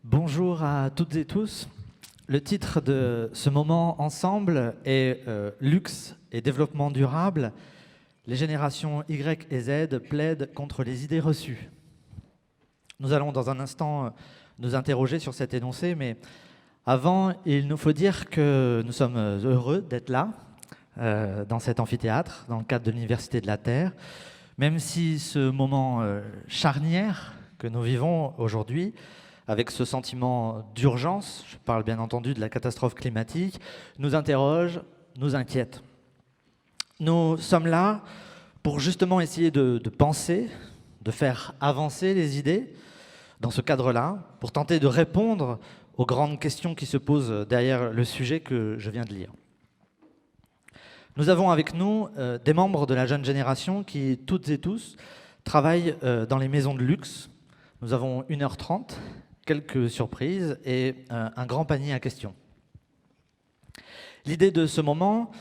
Bonjour à toutes et tous. Le titre de ce moment ensemble est Luxe et développement durable. Les générations Y et Z plaident contre les idées reçues. Nous allons dans un instant nous interroger sur cet énoncé, mais avant, il nous faut dire que nous sommes heureux d'être là, dans cet amphithéâtre, dans le cadre de l'Université de la Terre, même si ce moment charnière que nous vivons aujourd'hui, avec ce sentiment d'urgence, je parle bien entendu de la catastrophe climatique, nous interroge, nous inquiète. Nous sommes là pour justement essayer de penser, de faire avancer les idées dans ce cadre-là, pour tenter de répondre aux grandes questions qui se posent derrière le sujet que je viens de lire. Nous avons avec nous des membres de la jeune génération qui, toutes et tous, travaillent dans les maisons de luxe. Nous avons 1h30, quelques surprises et un grand panier à questions. L'idée de ce moment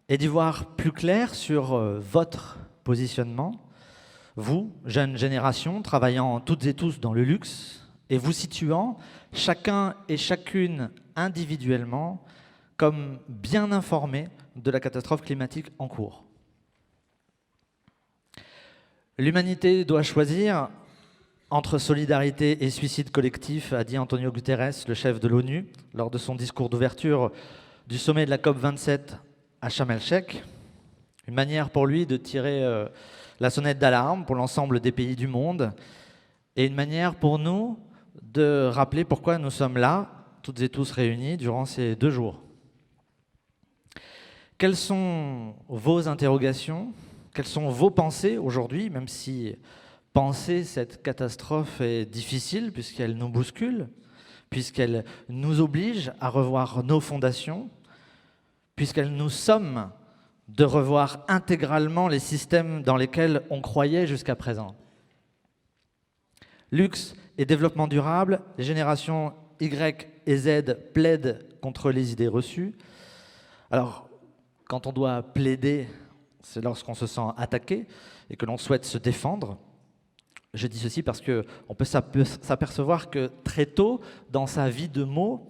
est d'y voir plus clair sur votre positionnement, vous, jeune génération, travaillant toutes et tous dans le luxe, et vous situant chacun et chacune individuellement comme bien informés de la catastrophe climatique en cours. L'humanité doit choisir entre solidarité et suicide collectif, a dit Antonio Guterres, le chef de l'ONU, lors de son discours d'ouverture du sommet de la COP27 à Sharm el-Sheikh. Une manière pour lui de tirer la sonnette d'alarme pour l'ensemble des pays du monde, et une manière pour nous de rappeler pourquoi nous sommes là, toutes et tous réunis, durant ces 2 jours. Quelles sont vos interrogations? Quelles sont vos pensées aujourd'hui, même si penser cette catastrophe est difficile puisqu'elle nous bouscule, puisqu'elle nous oblige à revoir nos fondations, puisqu'elle nous somme de revoir intégralement les systèmes dans lesquels on croyait jusqu'à présent. Luxe et développement durable, les générations Y et Z plaident contre les idées reçues. Alors, quand on doit plaider, c'est lorsqu'on se sent attaqué et que l'on souhaite se défendre. Je dis ceci parce qu'on peut s'apercevoir que très tôt, dans sa vie de mots,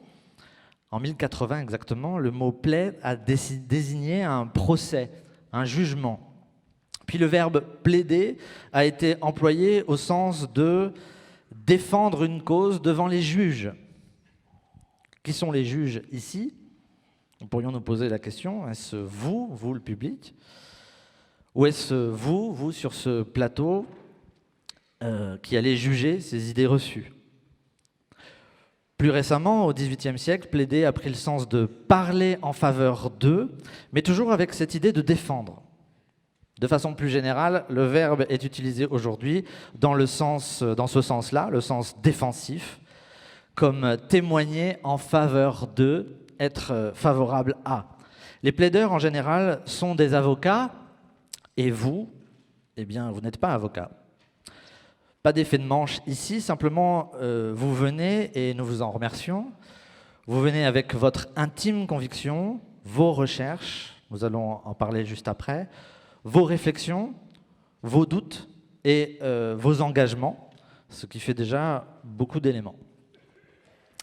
en 1080 exactement, le mot « plaid » a désigné un procès, un jugement. Puis le verbe « plaider » a été employé au sens de défendre une cause devant les juges. Qui sont les juges ici? Nous pourrions nous poser la question, est-ce vous le public? Ou est-ce vous sur ce plateau, qui allait juger ces idées reçues? Plus récemment, au XVIIIe siècle, plaider a pris le sens de parler en faveur d'eux, mais toujours avec cette idée de défendre. De façon plus générale, le verbe est utilisé aujourd'hui dans ce sens-là, le sens défensif, comme témoigner en faveur d'eux, être favorable à. Les plaideurs, en général, sont des avocats, et vous, eh bien, vous n'êtes pas avocat. Pas d'effet de manche ici, simplement vous venez, et nous vous en remercions, vous venez avec votre intime conviction, vos recherches, nous allons en parler juste après, vos réflexions, vos doutes et vos engagements, ce qui fait déjà beaucoup d'éléments.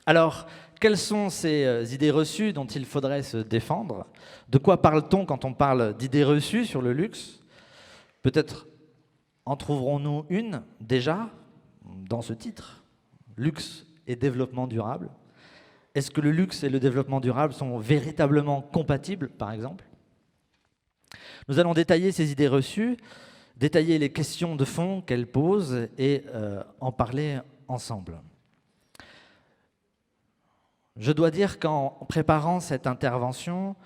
Alors, quelles sont ces idées reçues dont il faudrait se défendre? De quoi parle-t-on quand on parle d'idées reçues sur le luxe? Peut-être en trouverons-nous une, déjà, dans ce titre, luxe et développement durable. Est-ce que le luxe et le développement durable sont véritablement compatibles, par exemple? Nous allons détailler ces idées reçues, détailler les questions de fond qu'elles posent et en parler ensemble. Je dois dire qu'en préparant cette intervention,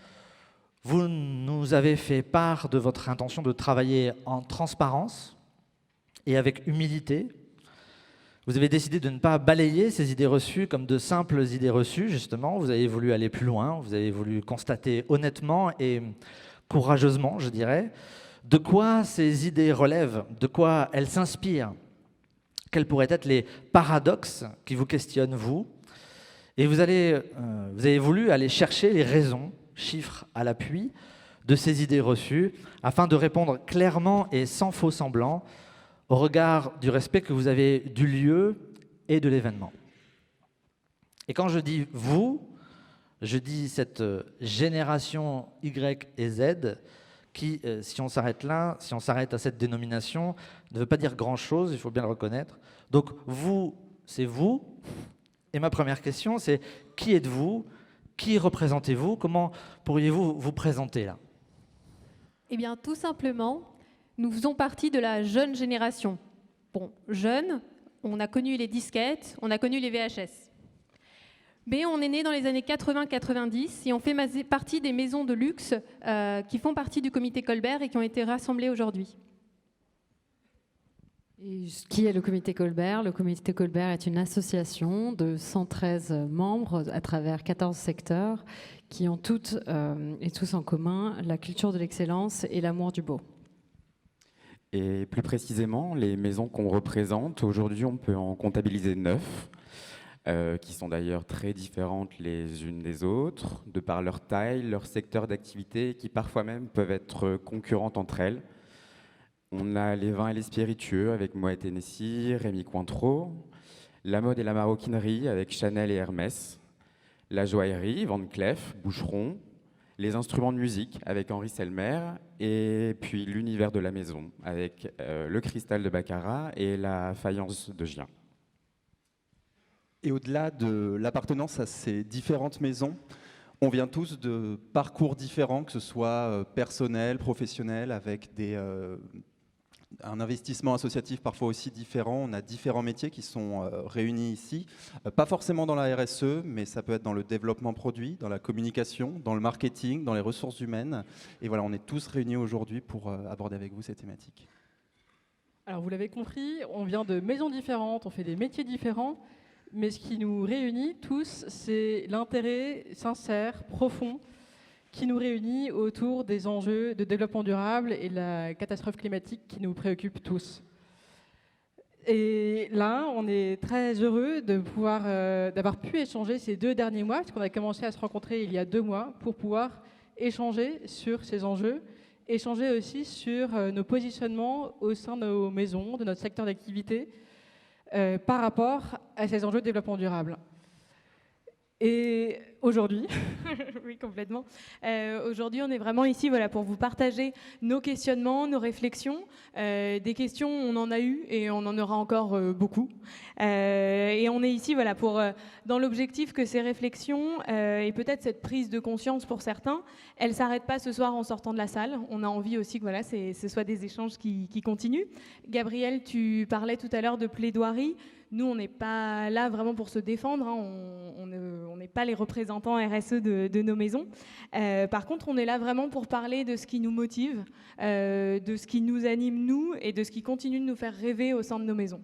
vous nous avez fait part de votre intention de travailler en transparence et avec humilité. Vous avez décidé de ne pas balayer ces idées reçues comme de simples idées reçues, justement. Vous avez voulu aller plus loin, vous avez voulu constater honnêtement et courageusement, je dirais, de quoi ces idées relèvent, de quoi elles s'inspirent, quels pourraient être les paradoxes qui vous questionnent, vous. Et vous avez voulu aller chercher les raisons, chiffres à l'appui, de ces idées reçues, afin de répondre clairement et sans faux semblant au regard du respect que vous avez du lieu et de l'événement. Et quand je dis vous, je dis cette génération Y et Z qui, si on s'arrête là, si on s'arrête à cette dénomination, ne veut pas dire grand-chose, il faut bien le reconnaître. Donc vous, c'est vous. Et ma première question, c'est qui êtes-vous? Qui représentez-vous? Comment pourriez-vous vous présenter là? Eh bien, tout simplement, nous faisons partie de la jeune génération. Bon, jeune, on a connu les disquettes, on a connu les VHS. Mais on est né dans les années 80-90 et on fait partie des maisons de luxe qui font partie du comité Colbert et qui ont été rassemblées aujourd'hui. Et qui est le comité Colbert? Le comité Colbert est une association de 113 membres à travers 14 secteurs qui ont toutes et tous en commun la culture de l'excellence et l'amour du beau. Et plus précisément, les maisons qu'on représente, aujourd'hui on peut en comptabiliser 9. Qui sont d'ailleurs très différentes les unes des autres, de par leur taille, leur secteur d'activité, qui parfois même peuvent être concurrentes entre elles. On a les vins et les spiritueux avec Moët Hennessy, Rémy Cointreau, la mode et la maroquinerie avec Chanel et Hermès, la joaillerie, Van Cleef, Boucheron, les instruments de musique avec Henri Selmer, et puis l'univers de la maison avec le cristal de Baccarat et la faïence de Gien. Et au-delà de l'appartenance à ces différentes maisons, on vient tous de parcours différents, que ce soit personnel, professionnel, avec un investissement associatif parfois aussi différent. On a différents métiers qui sont réunis ici, pas forcément dans la RSE, mais ça peut être dans le développement produit, dans la communication, dans le marketing, dans les ressources humaines. Et voilà, on est tous réunis aujourd'hui pour aborder avec vous ces thématiques. Alors vous l'avez compris, on vient de maisons différentes, on fait des métiers différents. Mais ce qui nous réunit tous, c'est l'intérêt sincère, profond, qui nous réunit autour des enjeux de développement durable et de la catastrophe climatique qui nous préoccupe tous. Et là, on est très heureux d'avoir pu échanger ces 2 derniers mois, parce qu'on a commencé à se rencontrer il y a 2 mois, pour pouvoir échanger sur ces enjeux, échanger aussi sur nos positionnements au sein de nos maisons, de notre secteur d'activité, par rapport à ces enjeux de développement durable. Et aujourd'hui, Oui, complètement. Aujourd'hui, on est vraiment ici pour vous partager nos questionnements, nos réflexions. Des questions, on en a eu et on en aura encore beaucoup. Et on est ici dans l'objectif que ces réflexions et peut-être cette prise de conscience pour certains, elles ne s'arrêtent pas ce soir en sortant de la salle. On a envie aussi que ce soit des échanges qui continuent. Gabriel, tu parlais tout à l'heure de plaidoirie. Nous, on n'est pas là vraiment pour se défendre, hein. On n'est pas les représentants RSE de nos maisons. Par contre, on est là vraiment pour parler de ce qui nous motive, de ce qui nous anime, nous, et de ce qui continue de nous faire rêver au sein de nos maisons.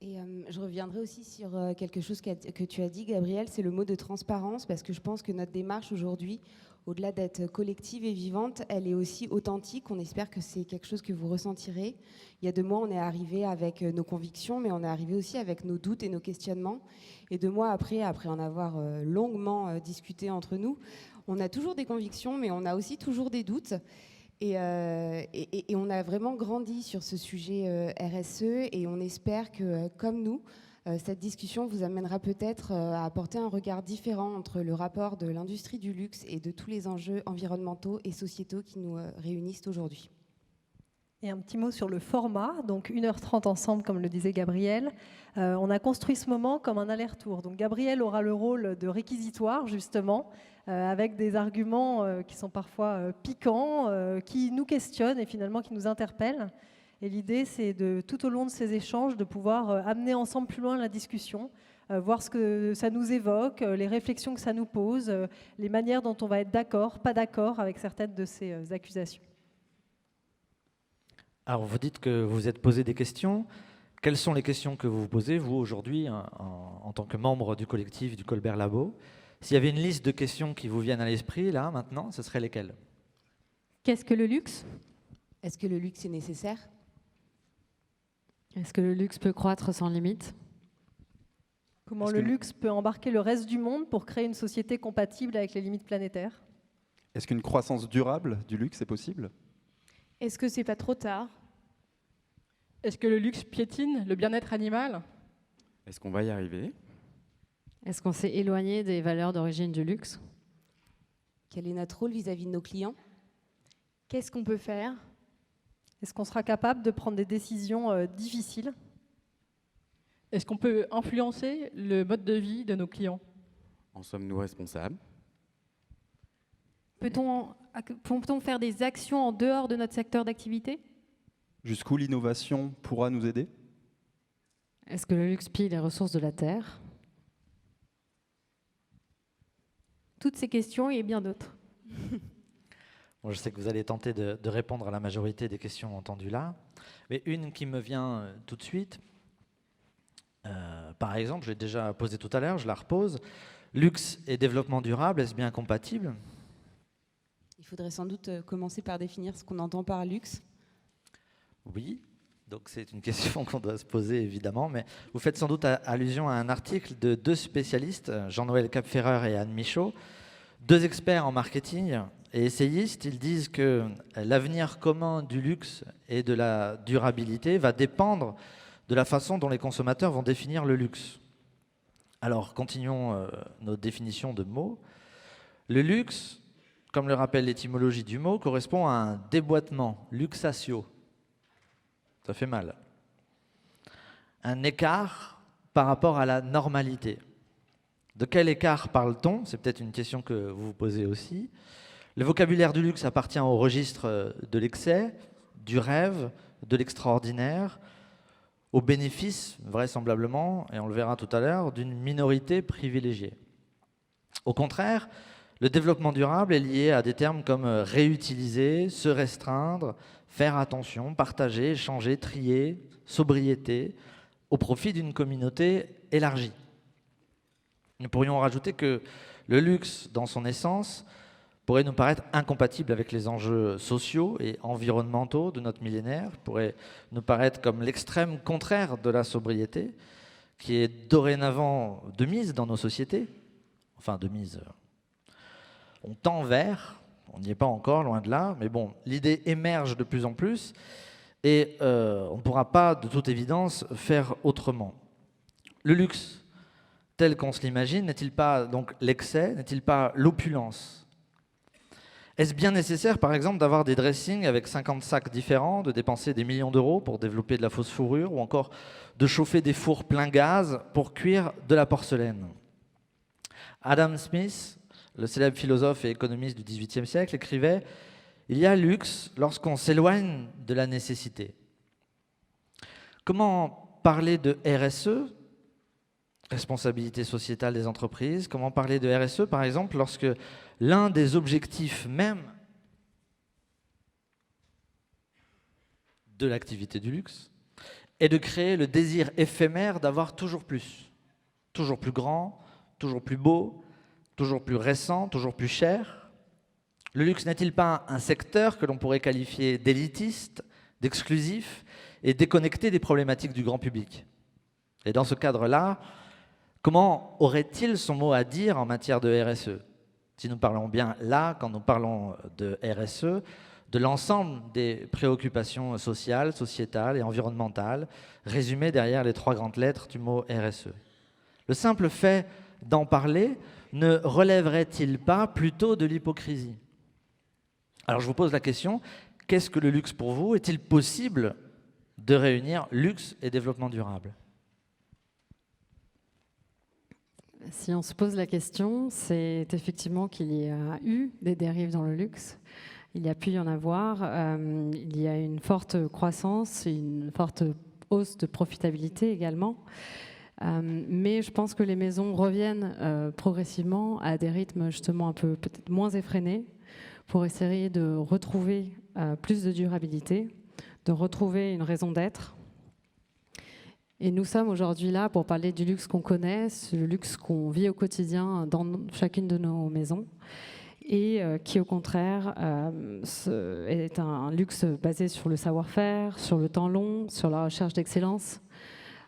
Et je reviendrai aussi sur quelque chose que tu as dit, Gabriel, c'est le mot de transparence, parce que je pense que notre démarche aujourd'hui, au-delà d'être collective et vivante, elle est aussi authentique. On espère que c'est quelque chose que vous ressentirez. Il y a 2 mois, on est arrivé avec nos convictions, mais on est arrivé aussi avec nos doutes et nos questionnements. Et 2 mois après en avoir longuement discuté entre nous, on a toujours des convictions, mais on a aussi toujours des doutes. Et on a vraiment grandi sur ce sujet RSE, et on espère que, comme nous, cette discussion vous amènera peut-être à apporter un regard différent entre le rapport de l'industrie du luxe et de tous les enjeux environnementaux et sociétaux qui nous réunissent aujourd'hui. Et un petit mot sur le format, donc 1h30 ensemble, comme le disait Gabriel. On a construit ce moment comme un aller-retour. Donc Gabriel aura le rôle de réquisitoire, justement, avec des arguments qui sont parfois piquants, qui nous questionnent et finalement qui nous interpellent. Et l'idée, c'est tout au long de ces échanges, de pouvoir amener ensemble plus loin la discussion, voir ce que ça nous évoque, les réflexions que ça nous pose, les manières dont on va être d'accord, pas d'accord avec certaines de ces accusations. Alors, vous dites que vous vous êtes posé des questions. Quelles sont les questions que vous vous posez, vous, aujourd'hui, en tant que membre du collectif du Colbert Labo? S'il y avait une liste de questions qui vous viennent à l'esprit, là, maintenant, ce serait lesquelles? Qu'est-ce que le luxe? Est-ce que le luxe est nécessaire? Est-ce que le luxe peut croître sans limite? Comment le luxe peut embarquer le reste du monde pour créer une société compatible avec les limites planétaires? Est-ce qu'une croissance durable du luxe est possible? Est-ce que c'est pas trop tard? est-ce que le luxe piétine le bien-être animal? Est-ce qu'on va y arriver? Est-ce qu'on s'est éloigné des valeurs d'origine du luxe? Quel est notre rôle vis-à-vis de nos clients? Qu'est-ce qu'on peut faire? Est-ce qu'on sera capable de prendre des décisions difficiles? Est-ce qu'on peut influencer le mode de vie de nos clients? En sommes-nous responsables? Peut-on faire des actions en dehors de notre secteur d'activité? Jusqu'où l'innovation pourra nous aider? Est-ce que le luxe pille les ressources de la Terre? Toutes ces questions et bien d'autres. Bon, je sais que vous allez tenter de répondre à la majorité des questions entendues là, mais une qui me vient tout de suite, par exemple, je l'ai déjà posée tout à l'heure, je la repose. Luxe et développement durable, est-ce bien compatible? Il faudrait sans doute commencer par définir ce qu'on entend par luxe. Oui, donc c'est une question qu'on doit se poser évidemment, mais vous faites sans doute allusion à un article de 2 spécialistes, Jean-Noël Capferrer et Anne Michaud, 2 experts en marketing et essayistes. Ils disent que l'avenir commun du luxe et de la durabilité va dépendre de la façon dont les consommateurs vont définir le luxe. Alors, continuons nos définitions de mots. Le luxe, comme le rappelle l'étymologie du mot, correspond à un déboîtement, luxatio. Ça fait mal. Un écart par rapport à la normalité. De quel écart parle-t-on? C'est peut-être une question que vous vous posez aussi. Le vocabulaire du luxe appartient au registre de l'excès, du rêve, de l'extraordinaire, au bénéfice, vraisemblablement, et on le verra tout à l'heure, d'une minorité privilégiée. Au contraire, le développement durable est lié à des termes comme réutiliser, se restreindre, faire attention, partager, échanger, trier, sobriété, au profit d'une communauté élargie. Nous pourrions rajouter que le luxe, dans son essence, pourrait nous paraître incompatible avec les enjeux sociaux et environnementaux de notre millénaire, pourrait nous paraître comme l'extrême contraire de la sobriété, qui est dorénavant de mise dans nos sociétés. Enfin, de mise, on tend vers, on n'y est pas encore, loin de là, mais bon, l'idée émerge de plus en plus, et on ne pourra pas, de toute évidence, faire autrement. Le luxe, tel qu'on se l'imagine, n'est-il pas donc l'excès, n'est-il pas l'opulence? Est-ce bien nécessaire, par exemple, d'avoir des dressings avec 50 sacs différents, de dépenser des millions d'euros pour développer de la fausse fourrure, ou encore de chauffer des fours pleins gaz pour cuire de la porcelaine? Adam Smith, le célèbre philosophe et économiste du XVIIIe siècle, écrivait « Il y a luxe lorsqu'on s'éloigne de la nécessité ». Comment parler de RSE, responsabilité sociétale des entreprises, comment parler de RSE, par exemple, lorsque l'un des objectifs même de l'activité du luxe est de créer le désir éphémère d'avoir toujours plus grand, toujours plus beau, toujours plus récent, toujours plus cher? Le luxe n'est-il pas un secteur que l'on pourrait qualifier d'élitiste, d'exclusif et déconnecté des problématiques du grand public? Et dans ce cadre-là, comment aurait-il son mot à dire en matière de RSE? Si nous parlons bien là, quand nous parlons de RSE, de l'ensemble des préoccupations sociales, sociétales et environnementales, résumées derrière les 3 grandes lettres du mot RSE. Le simple fait d'en parler ne relèverait-il pas plutôt de l'hypocrisie? Alors je vous pose la question, qu'est-ce que le luxe pour vous? Est-il possible de réunir luxe et développement durable? Si on se pose la question, c'est effectivement qu'il y a eu des dérives dans le luxe. Il y a pu y en avoir. Il y a une forte croissance, une forte hausse de profitabilité également. Mais je pense que les maisons reviennent progressivement à des rythmes justement un peu peut-être moins effrénés pour essayer de retrouver plus de durabilité, de retrouver une raison d'être. Et nous sommes aujourd'hui là pour parler du luxe qu'on connaît, le luxe qu'on vit au quotidien dans chacune de nos maisons, et qui au contraire est un luxe basé sur le savoir-faire, sur le temps long, sur la recherche d'excellence,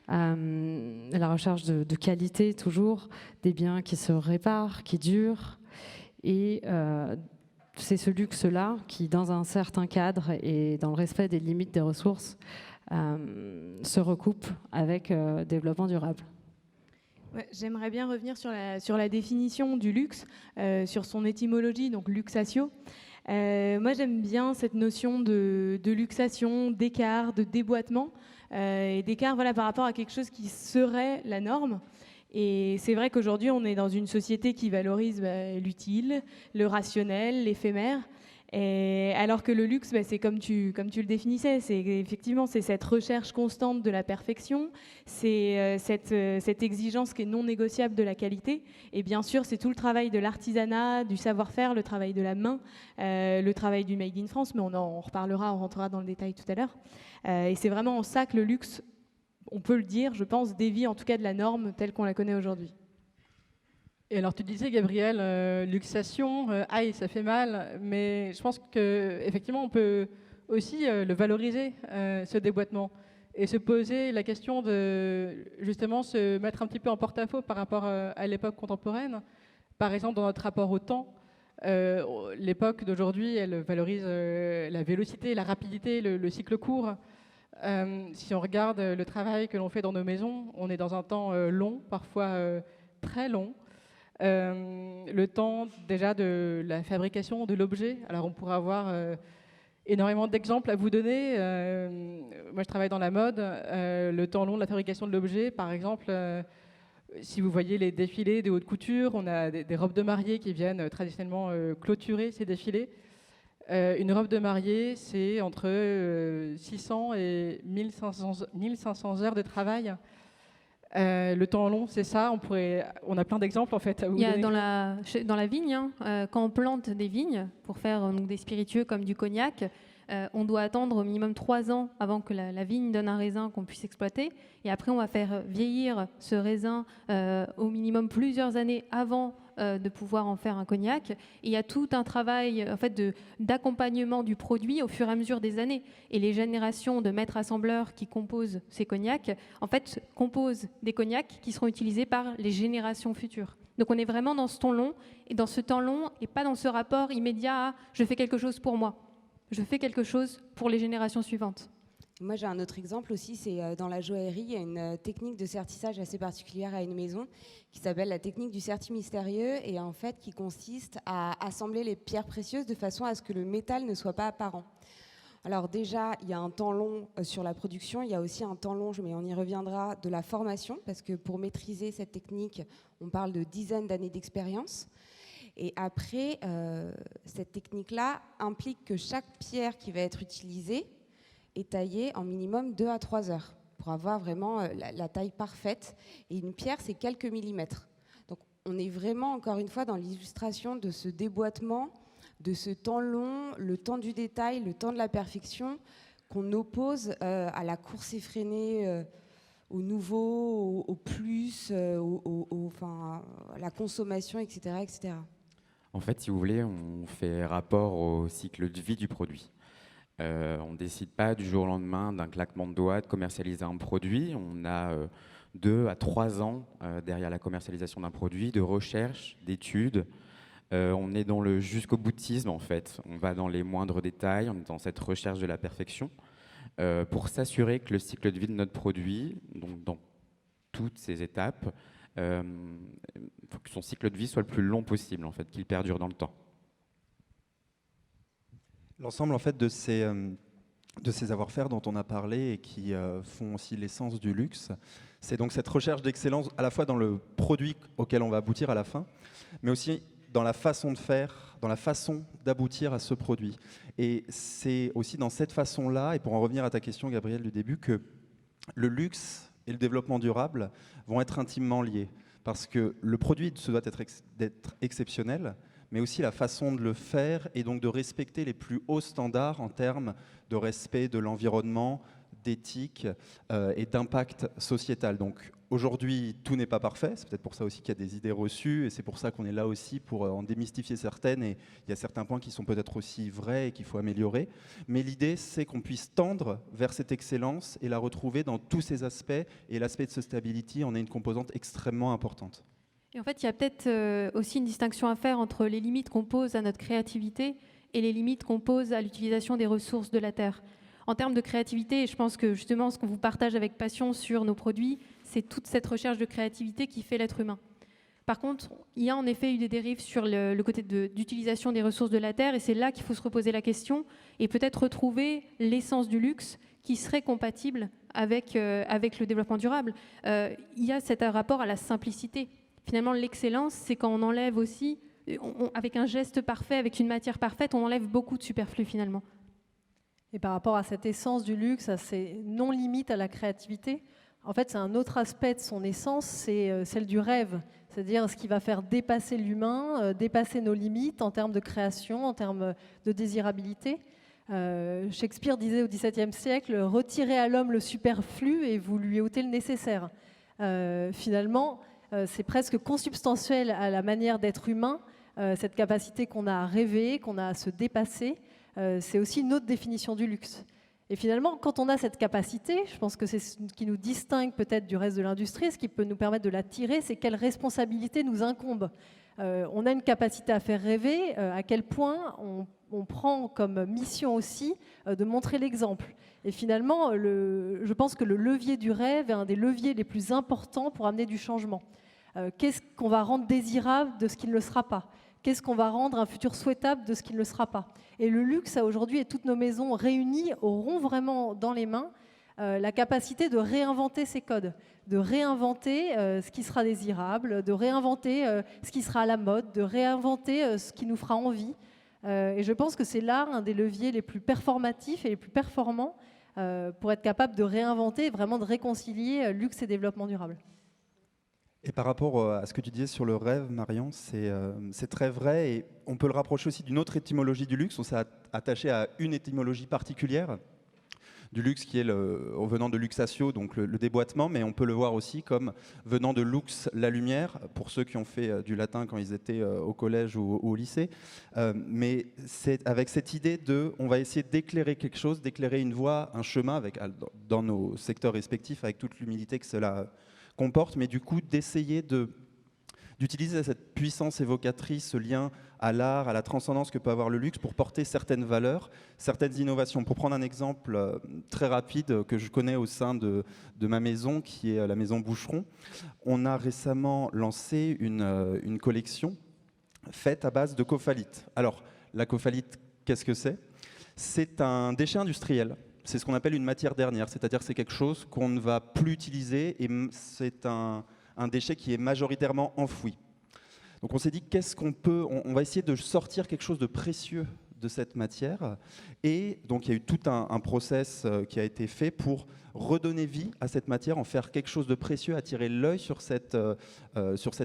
la recherche de qualité toujours, des biens qui se réparent, qui durent. Et c'est ce luxe-là qui, dans un certain cadre et dans le respect des limites des ressources, se recoupe avec développement durable. Ouais, j'aimerais bien revenir sur la définition du luxe, sur son étymologie, donc luxatio. Moi, j'aime bien cette notion de luxation, d'écart, de déboîtement, et d'écart voilà, par rapport à quelque chose qui serait la norme. Et c'est vrai qu'aujourd'hui, on est dans une société qui valorise l'utile, le rationnel, l'éphémère. Et alors que le luxe, c'est comme tu le définissais, c'est cette recherche constante de la perfection, c'est cette exigence qui est non négociable de la qualité. Et bien sûr, c'est tout le travail de l'artisanat, du savoir-faire, le travail de la main, le travail du Made in France, mais on reparlera, on rentrera dans le détail tout à l'heure. Et c'est vraiment en ça que le luxe, on peut le dire, je pense, dévie en tout cas de la norme telle qu'on la connaît aujourd'hui. Et alors tu disais, Gabriel, luxation, aïe, ça fait mal, mais je pense qu'effectivement on peut aussi le valoriser, ce déboîtement, et se poser la question de justement se mettre un petit peu en porte-à-faux par rapport à l'époque contemporaine. Par exemple, dans notre rapport au temps, l'époque d'aujourd'hui, elle valorise la vélocité, la rapidité, le cycle court. Si on regarde le travail que l'on fait dans nos maisons, on est dans un temps long, parfois très long. Le temps déjà de la fabrication de l'objet. Alors on pourrait avoir énormément d'exemples à vous donner. Moi je travaille dans la mode. Le temps long de la fabrication de l'objet, par exemple, si vous voyez les défilés de haute couture, on a des robes de mariée qui viennent traditionnellement clôturer ces défilés. Une robe de mariée, c'est entre 600 et 1500 heures de travail. Le temps long, c'est ça. On a plein d'exemples en fait à vous donner. Dans la vigne, quand on plante des vignes pour faire donc, des spiritueux comme du cognac, on doit attendre au minimum 3 ans avant que la vigne donne un raisin qu'on puisse exploiter. Et après, on va faire vieillir ce raisin au minimum plusieurs années avant de pouvoir en faire un cognac. Et il y a tout un travail en fait, d'accompagnement du produit au fur et à mesure des années. Et les générations de maîtres assembleurs qui composent ces cognacs, en fait, composent des cognacs qui seront utilisés par les générations futures. Donc on est vraiment dans ce temps long, et dans ce temps long, et pas dans ce rapport immédiat à « je fais quelque chose pour moi ». Je fais quelque chose pour les générations suivantes. Moi, j'ai un autre exemple aussi, c'est dans la joaillerie, il y a une technique de sertissage assez particulière à une maison qui s'appelle la technique du serti mystérieux et en fait qui consiste à assembler les pierres précieuses de façon à ce que le métal ne soit pas apparent. Alors déjà, il y a un temps long sur la production, il y a aussi un temps long, mais on y reviendra, de la formation, parce que pour maîtriser cette technique, on parle de dizaines d'années d'expérience. Et après, cette technique-là implique que chaque pierre qui va être utilisée est taillée en minimum 2 à 3 heures pour avoir vraiment la taille parfaite. Et une pierre, c'est quelques millimètres. Donc on est vraiment, encore une fois, dans l'illustration de ce déboîtement, de ce temps long, le temps du détail, le temps de la perfection, qu'on oppose à la course effrénée au nouveau, au plus, à la consommation, etc., etc. En fait, si vous voulez, on fait rapport au cycle de vie du produit. On ne décide pas du jour au lendemain d'un claquement de doigts de commercialiser un produit. On a 2 à 3 ans derrière la commercialisation d'un produit, de recherche, d'études. On est dans le jusqu'au boutisme en fait. On va dans les moindres détails, on est dans cette recherche de la perfection pour s'assurer que le cycle de vie de notre produit, donc dans toutes ces étapes, faut que son cycle de vie soit le plus long possible en fait, qu'il perdure dans le temps. L'ensemble en fait de ces savoir-faire dont on a parlé et qui font aussi l'essence du luxe, c'est donc cette recherche d'excellence à la fois dans le produit auquel on va aboutir à la fin, mais aussi dans la façon de faire, dans la façon d'aboutir à ce produit. Et c'est aussi dans cette façon-là, et pour en revenir à ta question Gabriel du début, que le luxe et le développement durable vont être intimement liés. Parce que le produit se doit d'être exceptionnel, mais aussi la façon de le faire et donc de respecter les plus hauts standards en termes de respect de l'environnement, d'éthique et d'impact sociétal. Donc aujourd'hui, tout n'est pas parfait, c'est peut-être pour ça aussi qu'il y a des idées reçues et c'est pour ça qu'on est là aussi pour en démystifier certaines et il y a certains points qui sont peut-être aussi vrais et qu'il faut améliorer. Mais l'idée, c'est qu'on puisse tendre vers cette excellence et la retrouver dans tous ses aspects et l'aspect de sustainability en est une composante extrêmement importante. Et en fait, il y a peut-être aussi une distinction à faire entre les limites qu'on pose à notre créativité et les limites qu'on pose à l'utilisation des ressources de la Terre. En termes de créativité, je pense que justement, ce qu'on vous partage avec passion sur nos produits, c'est toute cette recherche de créativité qui fait l'être humain. Par contre, il y a en effet eu des dérives sur le côté d'utilisation des ressources de la Terre, et c'est là qu'il faut se reposer la question et peut-être retrouver l'essence du luxe qui serait compatible avec le développement durable. Il y a cet rapport à la simplicité. Finalement, l'excellence, c'est quand on enlève aussi, avec un geste parfait, avec une matière parfaite, on enlève beaucoup de superflu finalement. Et par rapport à cette essence du luxe, à ces non-limites à la créativité, en fait, c'est un autre aspect de son essence, c'est celle du rêve. C'est-à-dire ce qui va faire dépasser l'humain, dépasser nos limites en termes de création, en termes de désirabilité. Shakespeare disait au XVIIe siècle « Retirez à l'homme le superflu et vous lui ôtez le nécessaire ». Finalement, c'est presque consubstantiel à la manière d'être humain, cette capacité qu'on a à rêver, qu'on a à se dépasser. C'est aussi une autre définition du luxe. Et finalement, quand on a cette capacité, je pense que c'est ce qui nous distingue peut-être du reste de l'industrie, ce qui peut nous permettre de la tirer, c'est quelle responsabilité nous incombe. On a une capacité à faire rêver, à quel point on prend comme mission aussi de montrer l'exemple. Et finalement, je pense que le levier du rêve est un des leviers les plus importants pour amener du changement. Qu'est-ce qu'on va rendre désirable de ce qui ne le sera pas ? Qu'est-ce qu'on va rendre un futur souhaitable de ce qui ne le sera pas? Et le luxe, aujourd'hui, et toutes nos maisons réunies auront vraiment dans les mains la capacité de réinventer ces codes, de réinventer ce qui sera désirable, de réinventer ce qui sera à la mode, de réinventer ce qui nous fera envie. Et je pense que c'est là un des leviers les plus performatifs et les plus performants pour être capable de réinventer et vraiment de réconcilier luxe et développement durable. Et par rapport à ce que tu disais sur le rêve, Marion, c'est très vrai, et on peut le rapprocher aussi d'une autre étymologie du luxe. On s'est attaché à une étymologie particulière du luxe qui est venant de luxatio, donc le déboîtement, mais on peut le voir aussi comme venant de lux, la lumière, pour ceux qui ont fait du latin quand ils étaient au collège ou au lycée. Mais c'est avec cette idée on va essayer d'éclairer quelque chose, d'éclairer une voie, un chemin dans nos secteurs respectifs, avec toute l'humilité que cela comporte, mais du coup d'essayer d'utiliser cette puissance évocatrice, ce lien à l'art, à la transcendance que peut avoir le luxe pour porter certaines valeurs, certaines innovations. Pour prendre un exemple très rapide que je connais au sein de ma maison, qui est la maison Boucheron, on a récemment lancé une collection faite à base de cophalite. Alors, la cophalite, qu'est-ce que c'est? C'est un déchet industriel. C'est ce qu'on appelle une matière dernière, c'est-à-dire c'est quelque chose qu'on ne va plus utiliser et c'est un déchet qui est majoritairement enfoui. Donc on s'est dit qu'est-ce qu'on peut, on va essayer de sortir quelque chose de précieux de cette matière, et donc il y a eu tout un process qui a été fait pour redonner vie à cette matière, en faire quelque chose de précieux, attirer l'œil sur cette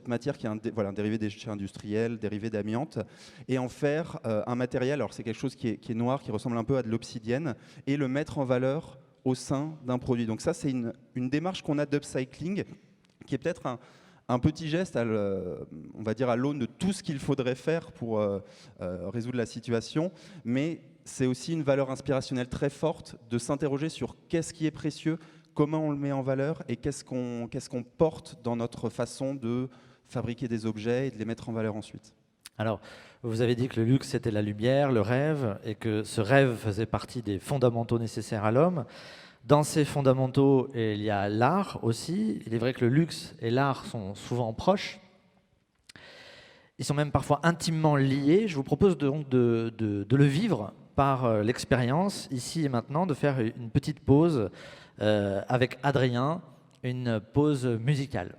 matière qui est un dérivé des déchets industriels, dérivé d'amiante, et en faire un matériel, alors c'est quelque chose qui est noir, qui ressemble un peu à de l'obsidienne, et le mettre en valeur au sein d'un produit. Donc ça c'est une démarche qu'on a d'upcycling, qui est peut-être un petit geste, on va dire à l'aune de tout ce qu'il faudrait faire pour résoudre la situation, mais c'est aussi une valeur inspirationnelle très forte de s'interroger sur qu'est-ce qui est précieux, comment on le met en valeur et qu'est-ce qu'on porte dans notre façon de fabriquer des objets et de les mettre en valeur ensuite. Alors, vous avez dit que le luxe, c'était la lumière, le rêve, et que ce rêve faisait partie des fondamentaux nécessaires à l'homme. Dans ces fondamentaux, il y a l'art aussi. Il est vrai que le luxe et l'art sont souvent proches. Ils sont même parfois intimement liés. Je vous propose donc de le vivre par l'expérience, ici et maintenant, de faire une petite pause avec Adrien, une pause musicale.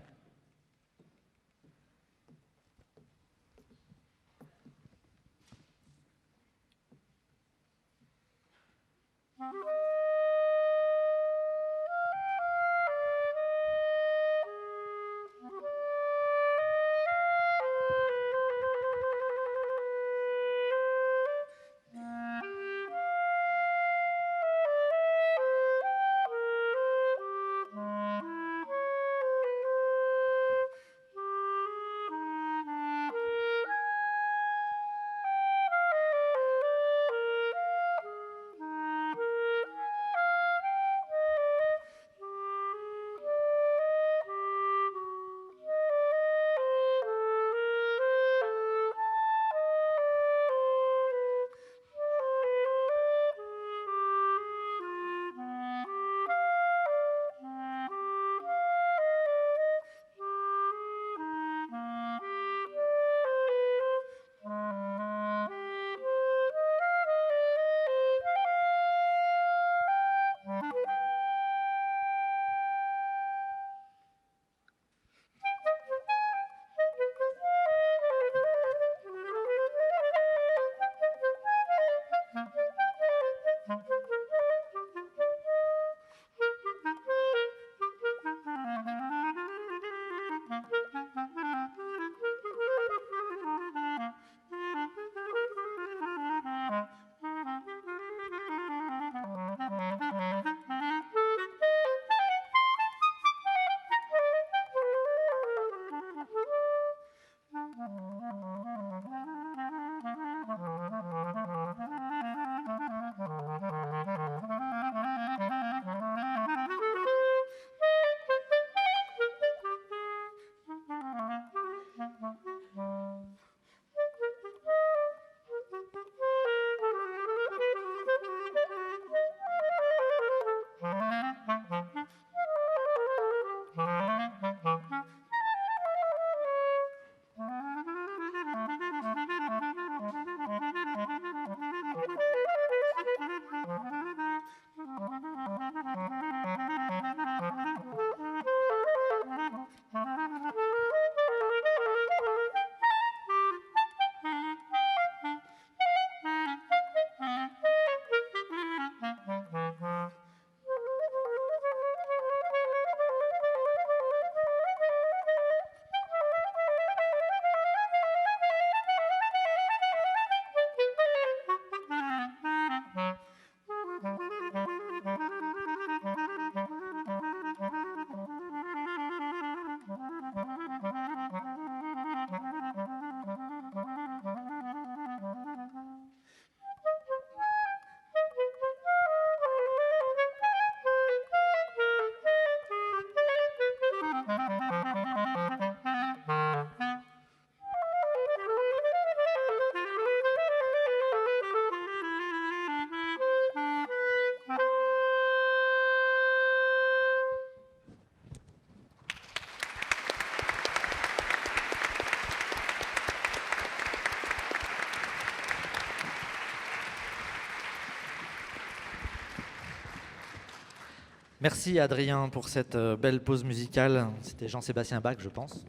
Merci Adrien pour cette belle pause musicale. C'était Jean-Sébastien Bach, je pense.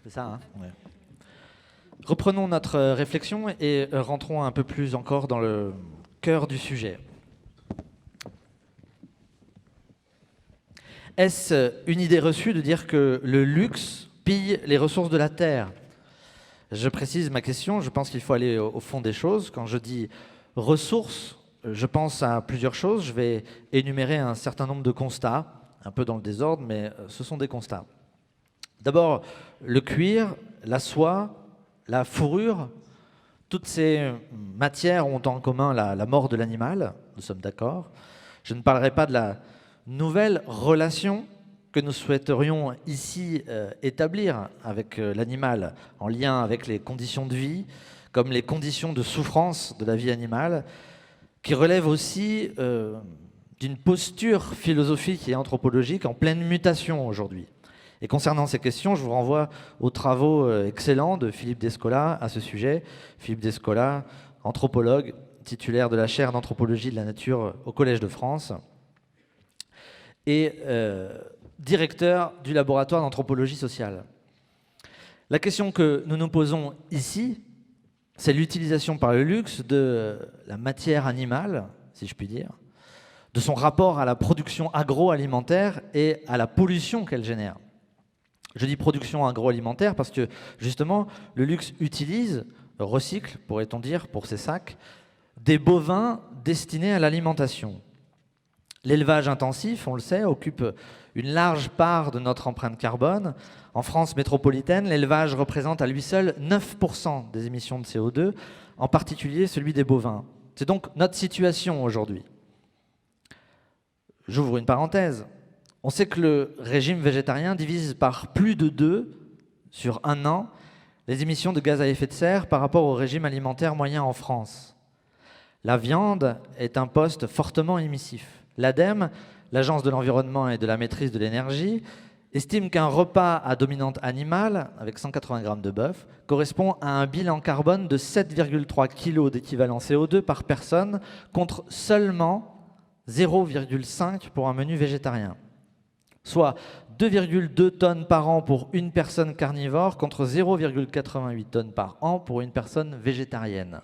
C'est ça, hein? Ouais. Reprenons notre réflexion et rentrons un peu plus encore dans le cœur du sujet. Est-ce une idée reçue de dire que le luxe pille les ressources de la terre? Je précise ma question, je pense qu'il faut aller au fond des choses. Quand je dis ressources, je pense à plusieurs choses. Je vais énumérer un certain nombre de constats, un peu dans le désordre, mais ce sont des constats. D'abord, le cuir, la soie, la fourrure, toutes ces matières ont en commun la mort de l'animal, nous sommes d'accord. Je ne parlerai pas de la nouvelle relation que nous souhaiterions ici établir avec l'animal, en lien avec les conditions de vie, comme les conditions de souffrance de la vie animale, qui relèvent aussi d'une posture philosophique et anthropologique en pleine mutation aujourd'hui. Et concernant ces questions, je vous renvoie aux travaux excellents de Philippe Descola à ce sujet. Philippe Descola, anthropologue, titulaire de la chaire d'anthropologie de la nature au Collège de France et directeur du laboratoire d'anthropologie sociale. La question que nous nous posons ici, c'est l'utilisation par le luxe de la matière animale, si je puis dire, de son rapport à la production agroalimentaire et à la pollution qu'elle génère. Je dis production agroalimentaire parce que, justement, le luxe utilise, recycle, pourrait-on dire, pour ses sacs, des bovins destinés à l'alimentation. L'élevage intensif, on le sait, occupe une large part de notre empreinte carbone. En France métropolitaine, l'élevage représente à lui seul 9% des émissions de CO2, en particulier celui des bovins. C'est donc notre situation aujourd'hui. J'ouvre une parenthèse. On sait que le régime végétarien divise par plus de 2 sur un an les émissions de gaz à effet de serre par rapport au régime alimentaire moyen en France. La viande est un poste fortement émissif. L'ADEME, l'Agence de l'environnement et de la maîtrise de l'énergie, estime qu'un repas à dominante animale, avec 180 grammes de bœuf, correspond à un bilan carbone de 7,3 kg d'équivalent CO2 par personne, contre seulement 0,5 pour un menu végétarien. Soit 2,2 tonnes par an pour une personne carnivore, contre 0,88 tonnes par an pour une personne végétarienne.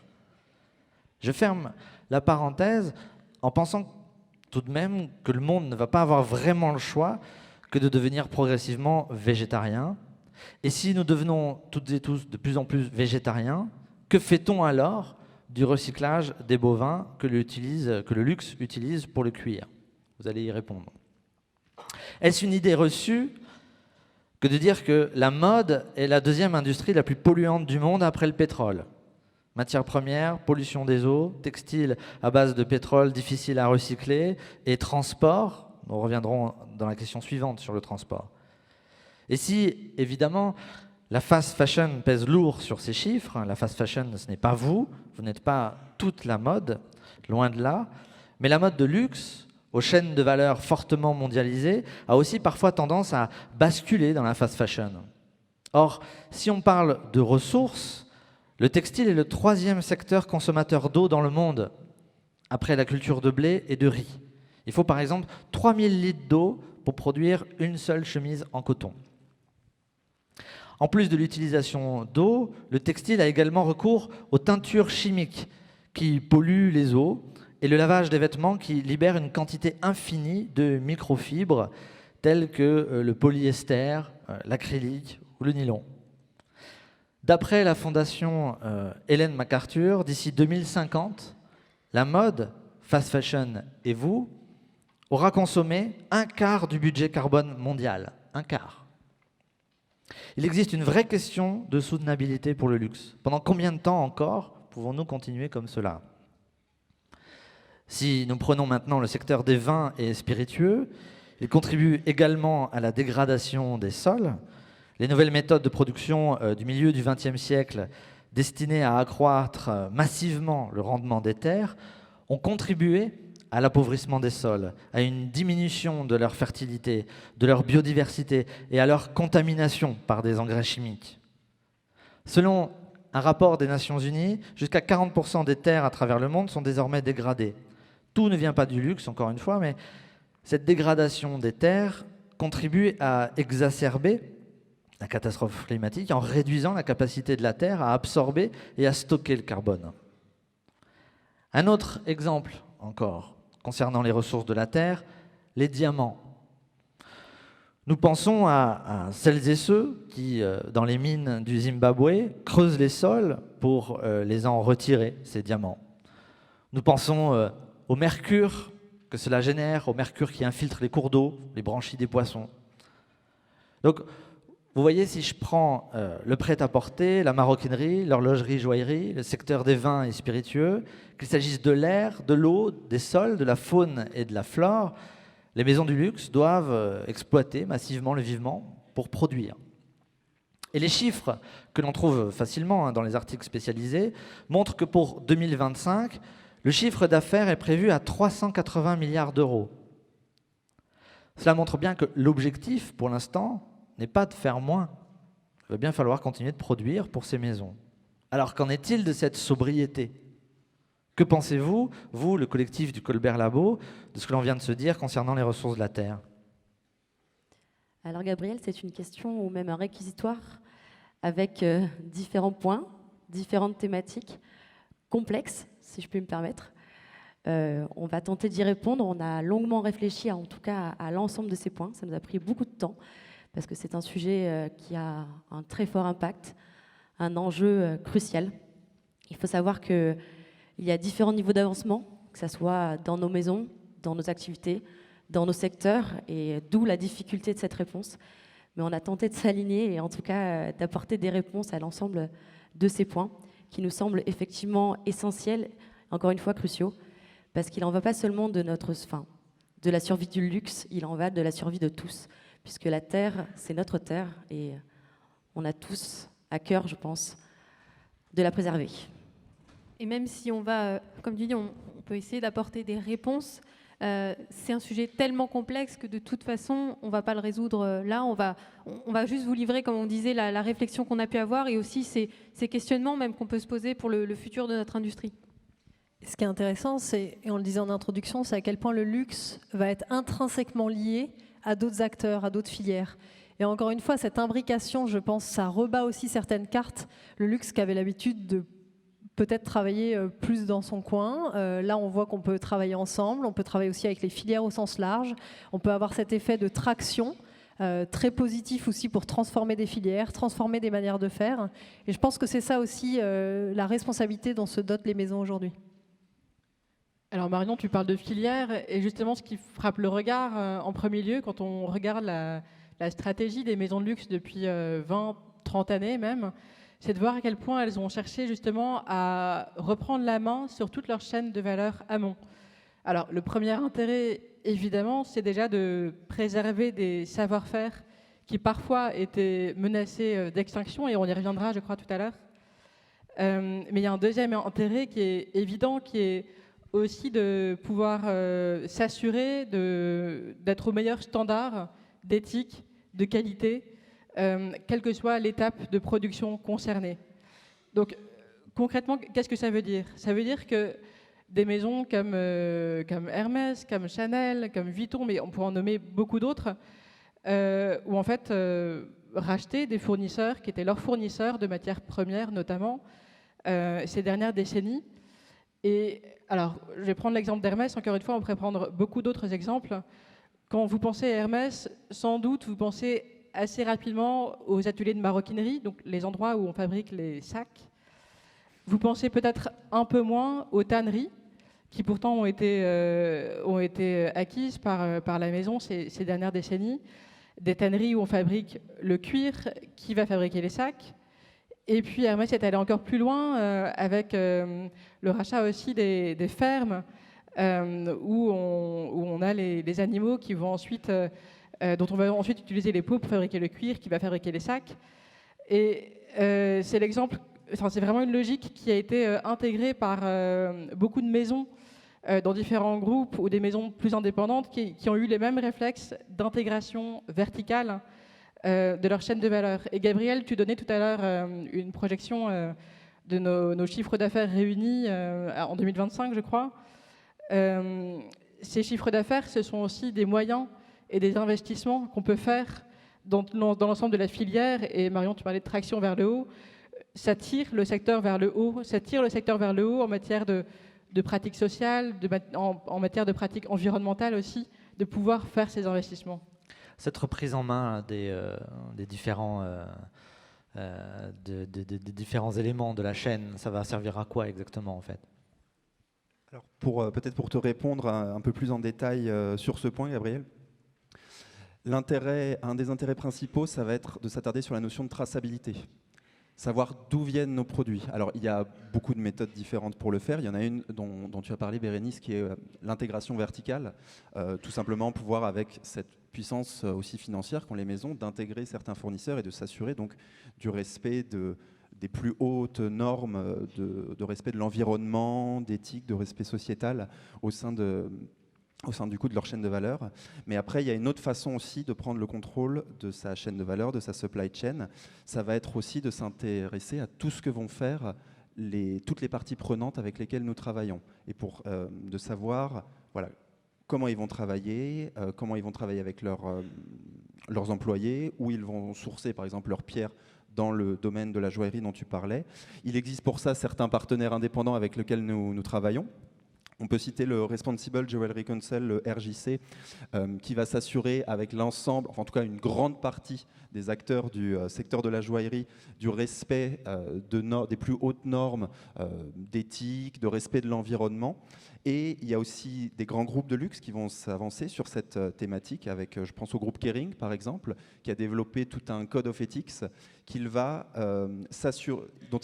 Je ferme la parenthèse en pensant tout de même que le monde ne va pas avoir vraiment le choix que de devenir progressivement végétarien. Et si nous devenons toutes et tous de plus en plus végétariens, que fait-on alors du recyclage des bovins que le luxe utilise pour le cuir? Vous allez y répondre. Est-ce une idée reçue que de dire que la mode est la deuxième industrie la plus polluante du monde après le pétrole? Matières premières, pollution des eaux, textiles à base de pétrole difficile à recycler et transport. Nous reviendrons dans la question suivante sur le transport. Et si, évidemment, la fast fashion pèse lourd sur ces chiffres, la fast fashion, ce n'est pas vous n'êtes pas toute la mode, loin de là, mais la mode de luxe, aux chaînes de valeur fortement mondialisées, a aussi parfois tendance à basculer dans la fast fashion. Or, si on parle de ressources, le textile est le 3e secteur consommateur d'eau dans le monde, après la culture de blé et de riz. Il faut par exemple 3000 litres d'eau pour produire une seule chemise en coton. En plus de l'utilisation d'eau, le textile a également recours aux teintures chimiques qui polluent les eaux et le lavage des vêtements qui libère une quantité infinie de microfibres telles que le polyester, l'acrylique ou le nylon. D'après la fondation Ellen MacArthur, d'ici 2050, la mode, fast fashion et vous, aura consommé 1/4 du budget carbone mondial. 1/4. Il existe une vraie question de soutenabilité pour le luxe. Pendant combien de temps encore pouvons-nous continuer comme cela? Si nous prenons maintenant le secteur des vins et spiritueux, il contribue également à la dégradation des sols. Les nouvelles méthodes de production du milieu du XXe siècle, destinées à accroître massivement le rendement des terres, ont contribué à l'appauvrissement des sols, à une diminution de leur fertilité, de leur biodiversité et à leur contamination par des engrais chimiques. Selon un rapport des Nations Unies, jusqu'à 40% des terres à travers le monde sont désormais dégradées. Tout ne vient pas du luxe, encore une fois, mais Cette dégradation des terres contribue à exacerber la catastrophe climatique en réduisant la capacité de la Terre à absorber et à stocker le carbone. Un autre exemple encore concernant les ressources de la Terre, les diamants. Nous pensons à celles et ceux qui, dans les mines du Zimbabwe, creusent les sols pour les en retirer, ces diamants. Nous pensons au mercure que cela génère, au mercure qui infiltre les cours d'eau, les branchies des poissons. Donc, vous voyez, si je prends le prêt-à-porter, la maroquinerie, l'horlogerie-joaillerie, le secteur des vins et spiritueux, qu'il s'agisse de l'air, de l'eau, des sols, de la faune et de la flore, les maisons du luxe doivent exploiter massivement le vivant pour produire. Et les chiffres que l'on trouve facilement dans les articles spécialisés montrent que pour 2025, le chiffre d'affaires est prévu à 380 milliards d'euros. Cela montre bien que l'objectif, pour l'instant, n'est pas de faire moins. Il va bien falloir continuer de produire pour ces maisons. Alors, qu'en est-il de cette sobriété ? Que pensez-vous, vous, le collectif du Colbert Labo, de ce que l'on vient de se dire concernant les ressources de la Terre ? Alors, Gabriel, c'est une question ou même un réquisitoire avec différents points, différentes thématiques, complexes, si je puis me permettre. On va tenter d'y répondre. On a longuement réfléchi, en tout cas, à l'ensemble de ces points. Ça nous a pris beaucoup de temps, parce que c'est un sujet qui a un très fort impact, un enjeu crucial. Il faut savoir qu'il y a différents niveaux d'avancement, que ce soit dans nos maisons, dans nos activités, dans nos secteurs, et d'où la difficulté de cette réponse. Mais on a tenté de s'aligner et en tout cas d'apporter des réponses à l'ensemble de ces points qui nous semblent effectivement essentiels, encore une fois cruciaux, parce qu'il n'en va pas seulement de de la survie du luxe, il en va de la survie de tous, puisque la Terre, c'est notre Terre, et on a tous à cœur, je pense, de la préserver. Et même si on va, comme tu dis, on peut essayer d'apporter des réponses, c'est un sujet tellement complexe que de toute façon, on ne va pas le résoudre là. On va juste vous livrer, comme on disait, la réflexion qu'on a pu avoir et aussi ces questionnements même qu'on peut se poser pour le futur de notre industrie. Ce qui est intéressant, et on le disait en introduction, c'est à quel point le luxe va être intrinsèquement lié à d'autres acteurs, à d'autres filières. Et encore une fois, cette imbrication, je pense, ça rebat aussi certaines cartes. Le luxe qui avait l'habitude de peut-être travailler plus dans son coin. Là, on voit qu'on peut travailler ensemble, on peut travailler aussi avec les filières au sens large. On peut avoir cet effet de traction très positif aussi pour transformer des filières, transformer des manières de faire. Et je pense que c'est ça aussi la responsabilité dont se dotent les maisons aujourd'hui. Alors Marion, tu parles de filières, et justement ce qui frappe le regard en premier lieu, quand on regarde la stratégie des maisons de luxe depuis 20, 30 années même, c'est de voir à quel point elles ont cherché justement à reprendre la main sur toute leur chaîne de valeur amont. Alors le premier intérêt, évidemment, c'est déjà de préserver des savoir-faire qui parfois étaient menacés d'extinction, et on y reviendra, je crois, tout à l'heure. Mais il y a un deuxième intérêt qui est évident, qui est aussi de pouvoir s'assurer d'être au meilleur standard d'éthique, de qualité, quelle que soit l'étape de production concernée. Donc concrètement, qu'est-ce que ça veut dire ? Ça veut dire que des maisons comme Hermès, comme Chanel, comme Vuitton, mais on pourrait en nommer beaucoup d'autres, où en fait racheter des fournisseurs qui étaient leurs fournisseurs de matières premières notamment ces dernières décennies. Et alors, je vais prendre l'exemple d'Hermès. Encore une fois, on pourrait prendre beaucoup d'autres exemples. Quand vous pensez à Hermès, sans doute, vous pensez assez rapidement aux ateliers de maroquinerie, donc les endroits où on fabrique les sacs. Vous pensez peut-être un peu moins aux tanneries, qui pourtant ont été acquises par la maison ces dernières décennies. Des tanneries où on fabrique le cuir qui va fabriquer les sacs. Et puis Hermès est allé encore plus loin avec le rachat aussi des fermes où on a les animaux qui vont ensuite, dont on va ensuite utiliser les peaux pour fabriquer le cuir qui va fabriquer les sacs. Et c'est l'exemple, enfin, c'est vraiment une logique qui a été intégrée par beaucoup de maisons dans différents groupes ou des maisons plus indépendantes qui ont eu les mêmes réflexes d'intégration verticale de leur chaîne de valeur. Et Gabriel, tu donnais tout à l'heure une projection de nos chiffres d'affaires réunis en 2025, je crois. ces chiffres d'affaires, ce sont aussi des moyens et des investissements qu'on peut faire dans l'ensemble de la filière. Et Marion, tu parlais de traction vers le haut. Ça tire le secteur vers le haut. Ça tire le secteur vers le haut en matière de pratiques sociales, en matière de pratiques environnementales aussi, de pouvoir faire ces investissements. Cette reprise en main des différents éléments de la chaîne, ça va servir à quoi exactement en fait? Alors peut-être pour te répondre un peu plus en détail sur ce point, Gabriel, un des intérêts principaux, ça va être de s'attarder sur la notion de traçabilité. Savoir d'où viennent nos produits. Alors, il y a beaucoup de méthodes différentes pour le faire. Il y en a une dont tu as parlé, Bérénice, qui est l'intégration verticale. Tout simplement pouvoir, avec cette puissance aussi financière qu'ont les maisons, d'intégrer certains fournisseurs et de s'assurer donc du respect des plus hautes normes de respect de l'environnement, d'éthique, de respect sociétal au sein du coup de leur chaîne de valeur. Mais après, il y a une autre façon aussi de prendre le contrôle de sa chaîne de valeur, de sa supply chain. Ça va être aussi de s'intéresser à tout ce que vont faire toutes les parties prenantes avec lesquelles nous travaillons. Et de savoir comment ils vont travailler avec leurs employés, où ils vont sourcer par exemple leurs pierres dans le domaine de la joaillerie dont tu parlais. Il existe pour ça certains partenaires indépendants avec lesquels nous travaillons. On peut citer le Responsible Jewelry Council, le RJC, qui va s'assurer avec l'ensemble, enfin en tout cas une grande partie des acteurs du secteur de la joaillerie, du respect des plus hautes normes d'éthique, de respect de l'environnement. Et il y a aussi des grands groupes de luxe qui vont s'avancer sur cette thématique, avec, je pense au groupe Kering par exemple, qui a développé tout un code of ethics dont il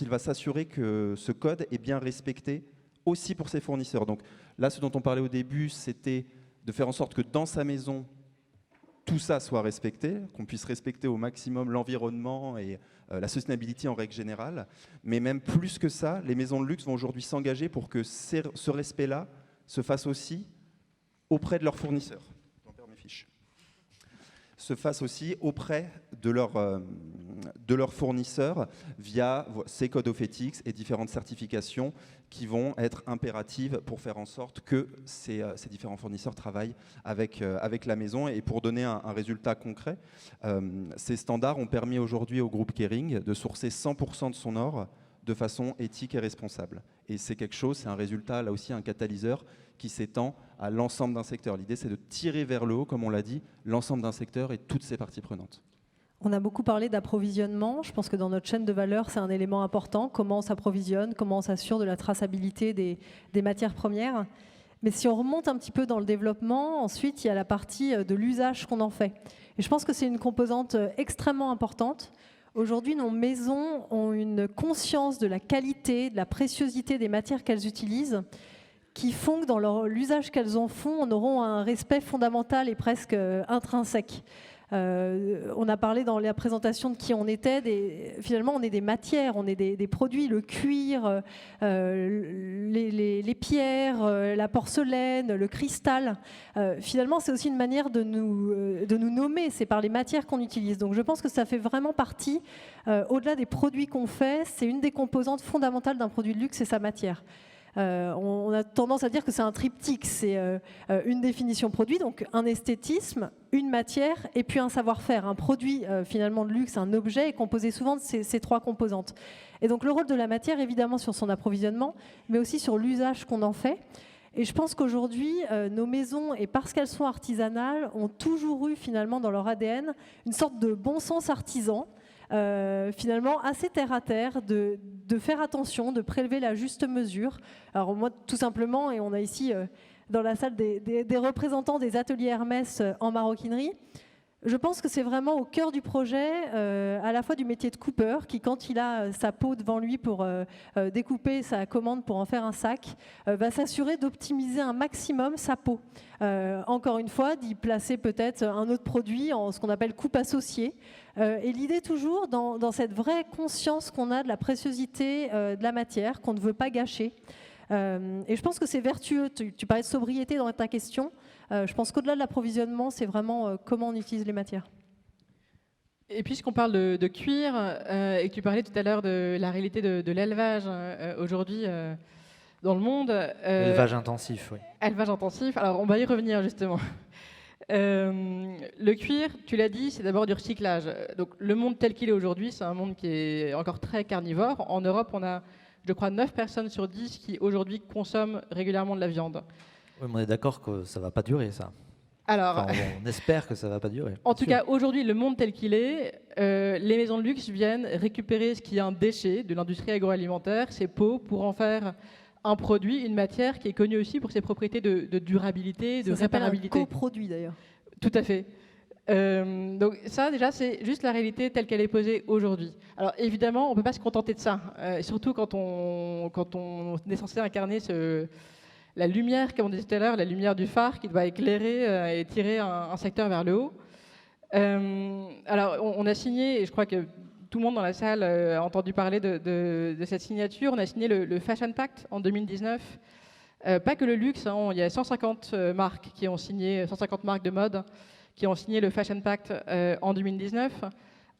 va s'assurer que ce code est bien respecté aussi pour ses fournisseurs. Donc là, ce dont on parlait au début, c'était de faire en sorte que dans sa maison, tout ça soit respecté, qu'on puisse respecter au maximum l'environnement et la sustainability en règle générale. Mais même plus que ça, les maisons de luxe vont aujourd'hui s'engager pour que ce respect-là se fasse aussi auprès de leurs fournisseurs. Je perds mes fiches. Se fasse aussi auprès de leurs fournisseurs via ces codes of ethics et différentes certifications qui vont être impératives pour faire en sorte que ces différents fournisseurs travaillent avec la maison. Et pour donner un résultat concret, ces standards ont permis aujourd'hui au groupe Kering de sourcer 100% de son or de façon éthique et responsable. Et c'est un résultat, là aussi, un catalyseur qui s'étend à l'ensemble d'un secteur. L'idée, c'est de tirer vers le haut, comme on l'a dit, l'ensemble d'un secteur et toutes ses parties prenantes. On a beaucoup parlé d'approvisionnement. Je pense que dans notre chaîne de valeur, c'est un élément important. Comment on s'approvisionne, comment on s'assure de la traçabilité des matières premières. Mais si on remonte un petit peu dans le développement, ensuite, il y a la partie de l'usage qu'on en fait. Et je pense que c'est une composante extrêmement importante. Aujourd'hui, nos maisons ont une conscience de la qualité, de la préciosité des matières qu'elles utilisent, qui font que dans l'usage qu'elles en font, on aura un respect fondamental et presque intrinsèque. On a parlé dans la présentation de qui on était. Finalement, on est des matières, on est des produits, le cuir, les pierres, la porcelaine, le cristal. Finalement, c'est aussi une manière de nous nommer. C'est par les matières qu'on utilise. Donc, je pense que ça fait vraiment partie, au-delà des produits qu'on fait, c'est une des composantes fondamentales d'un produit de luxe, c'est sa matière. On a tendance à dire que c'est un triptyque, c'est une définition produit, donc un esthétisme, une matière et puis un savoir-faire. Un produit finalement de luxe, un objet est composé souvent de ces trois composantes. Et donc le rôle de la matière, évidemment sur son approvisionnement, mais aussi sur l'usage qu'on en fait. Et je pense qu'aujourd'hui, nos maisons, et parce qu'elles sont artisanales, ont toujours eu finalement dans leur ADN une sorte de bon sens artisan, finalement assez terre à terre, de faire attention, de prélever la juste mesure. Alors moi, tout simplement, et on a ici dans la salle des représentants des ateliers Hermès en maroquinerie, je pense que c'est vraiment au cœur du projet, à la fois du métier de coupeur, qui quand il a sa peau devant lui pour découper sa commande pour en faire un sac, va s'assurer d'optimiser un maximum sa peau. Encore une fois, d'y placer peut-être un autre produit en ce qu'on appelle coupe associée. Et l'idée toujours dans cette vraie conscience qu'on a de la préciosité de la matière, qu'on ne veut pas gâcher. Et je pense que c'est vertueux. Tu parlais de sobriété dans ta question. Je pense qu'au-delà de l'approvisionnement, c'est vraiment comment on utilise les matières. Et puisqu'on parle de cuir, et que tu parlais tout à l'heure de la réalité de l'élevage aujourd'hui dans le monde. Élevage intensif, oui. Élevage intensif, alors on va y revenir justement. Le cuir, tu l'as dit, c'est d'abord du recyclage. Donc le monde tel qu'il est aujourd'hui, c'est un monde qui est encore très carnivore. En Europe, on a, je crois, 9 personnes sur 10 qui aujourd'hui consomment régulièrement de la viande. Oui, mais on est d'accord que ça ne va pas durer, ça. Alors, Enfin, on espère que ça ne va pas durer. en tout cas, aujourd'hui, le monde tel qu'il est, les maisons de luxe viennent récupérer ce qui est un déchet de l'industrie agroalimentaire, ces peaux, pour en faire un produit, une matière qui est connue aussi pour ses propriétés de durabilité, de réparabilité. Ça s'appelle un coproduit d'ailleurs. Tout à fait. Donc ça, déjà, c'est juste la réalité telle qu'elle est posée aujourd'hui. Alors évidemment, on ne peut pas se contenter de ça, surtout quand on est censé incarner la lumière, comme on disait tout à l'heure, la lumière du phare qui doit éclairer et tirer un secteur vers le haut. Alors on a signé, et je crois que tout le monde dans la salle a entendu parler de cette signature, on a signé le Fashion Pact en 2019. Pas que le luxe, hein, il y a 150 marques qui ont signé, 150 marques de mode qui ont signé le Fashion Pact en 2019.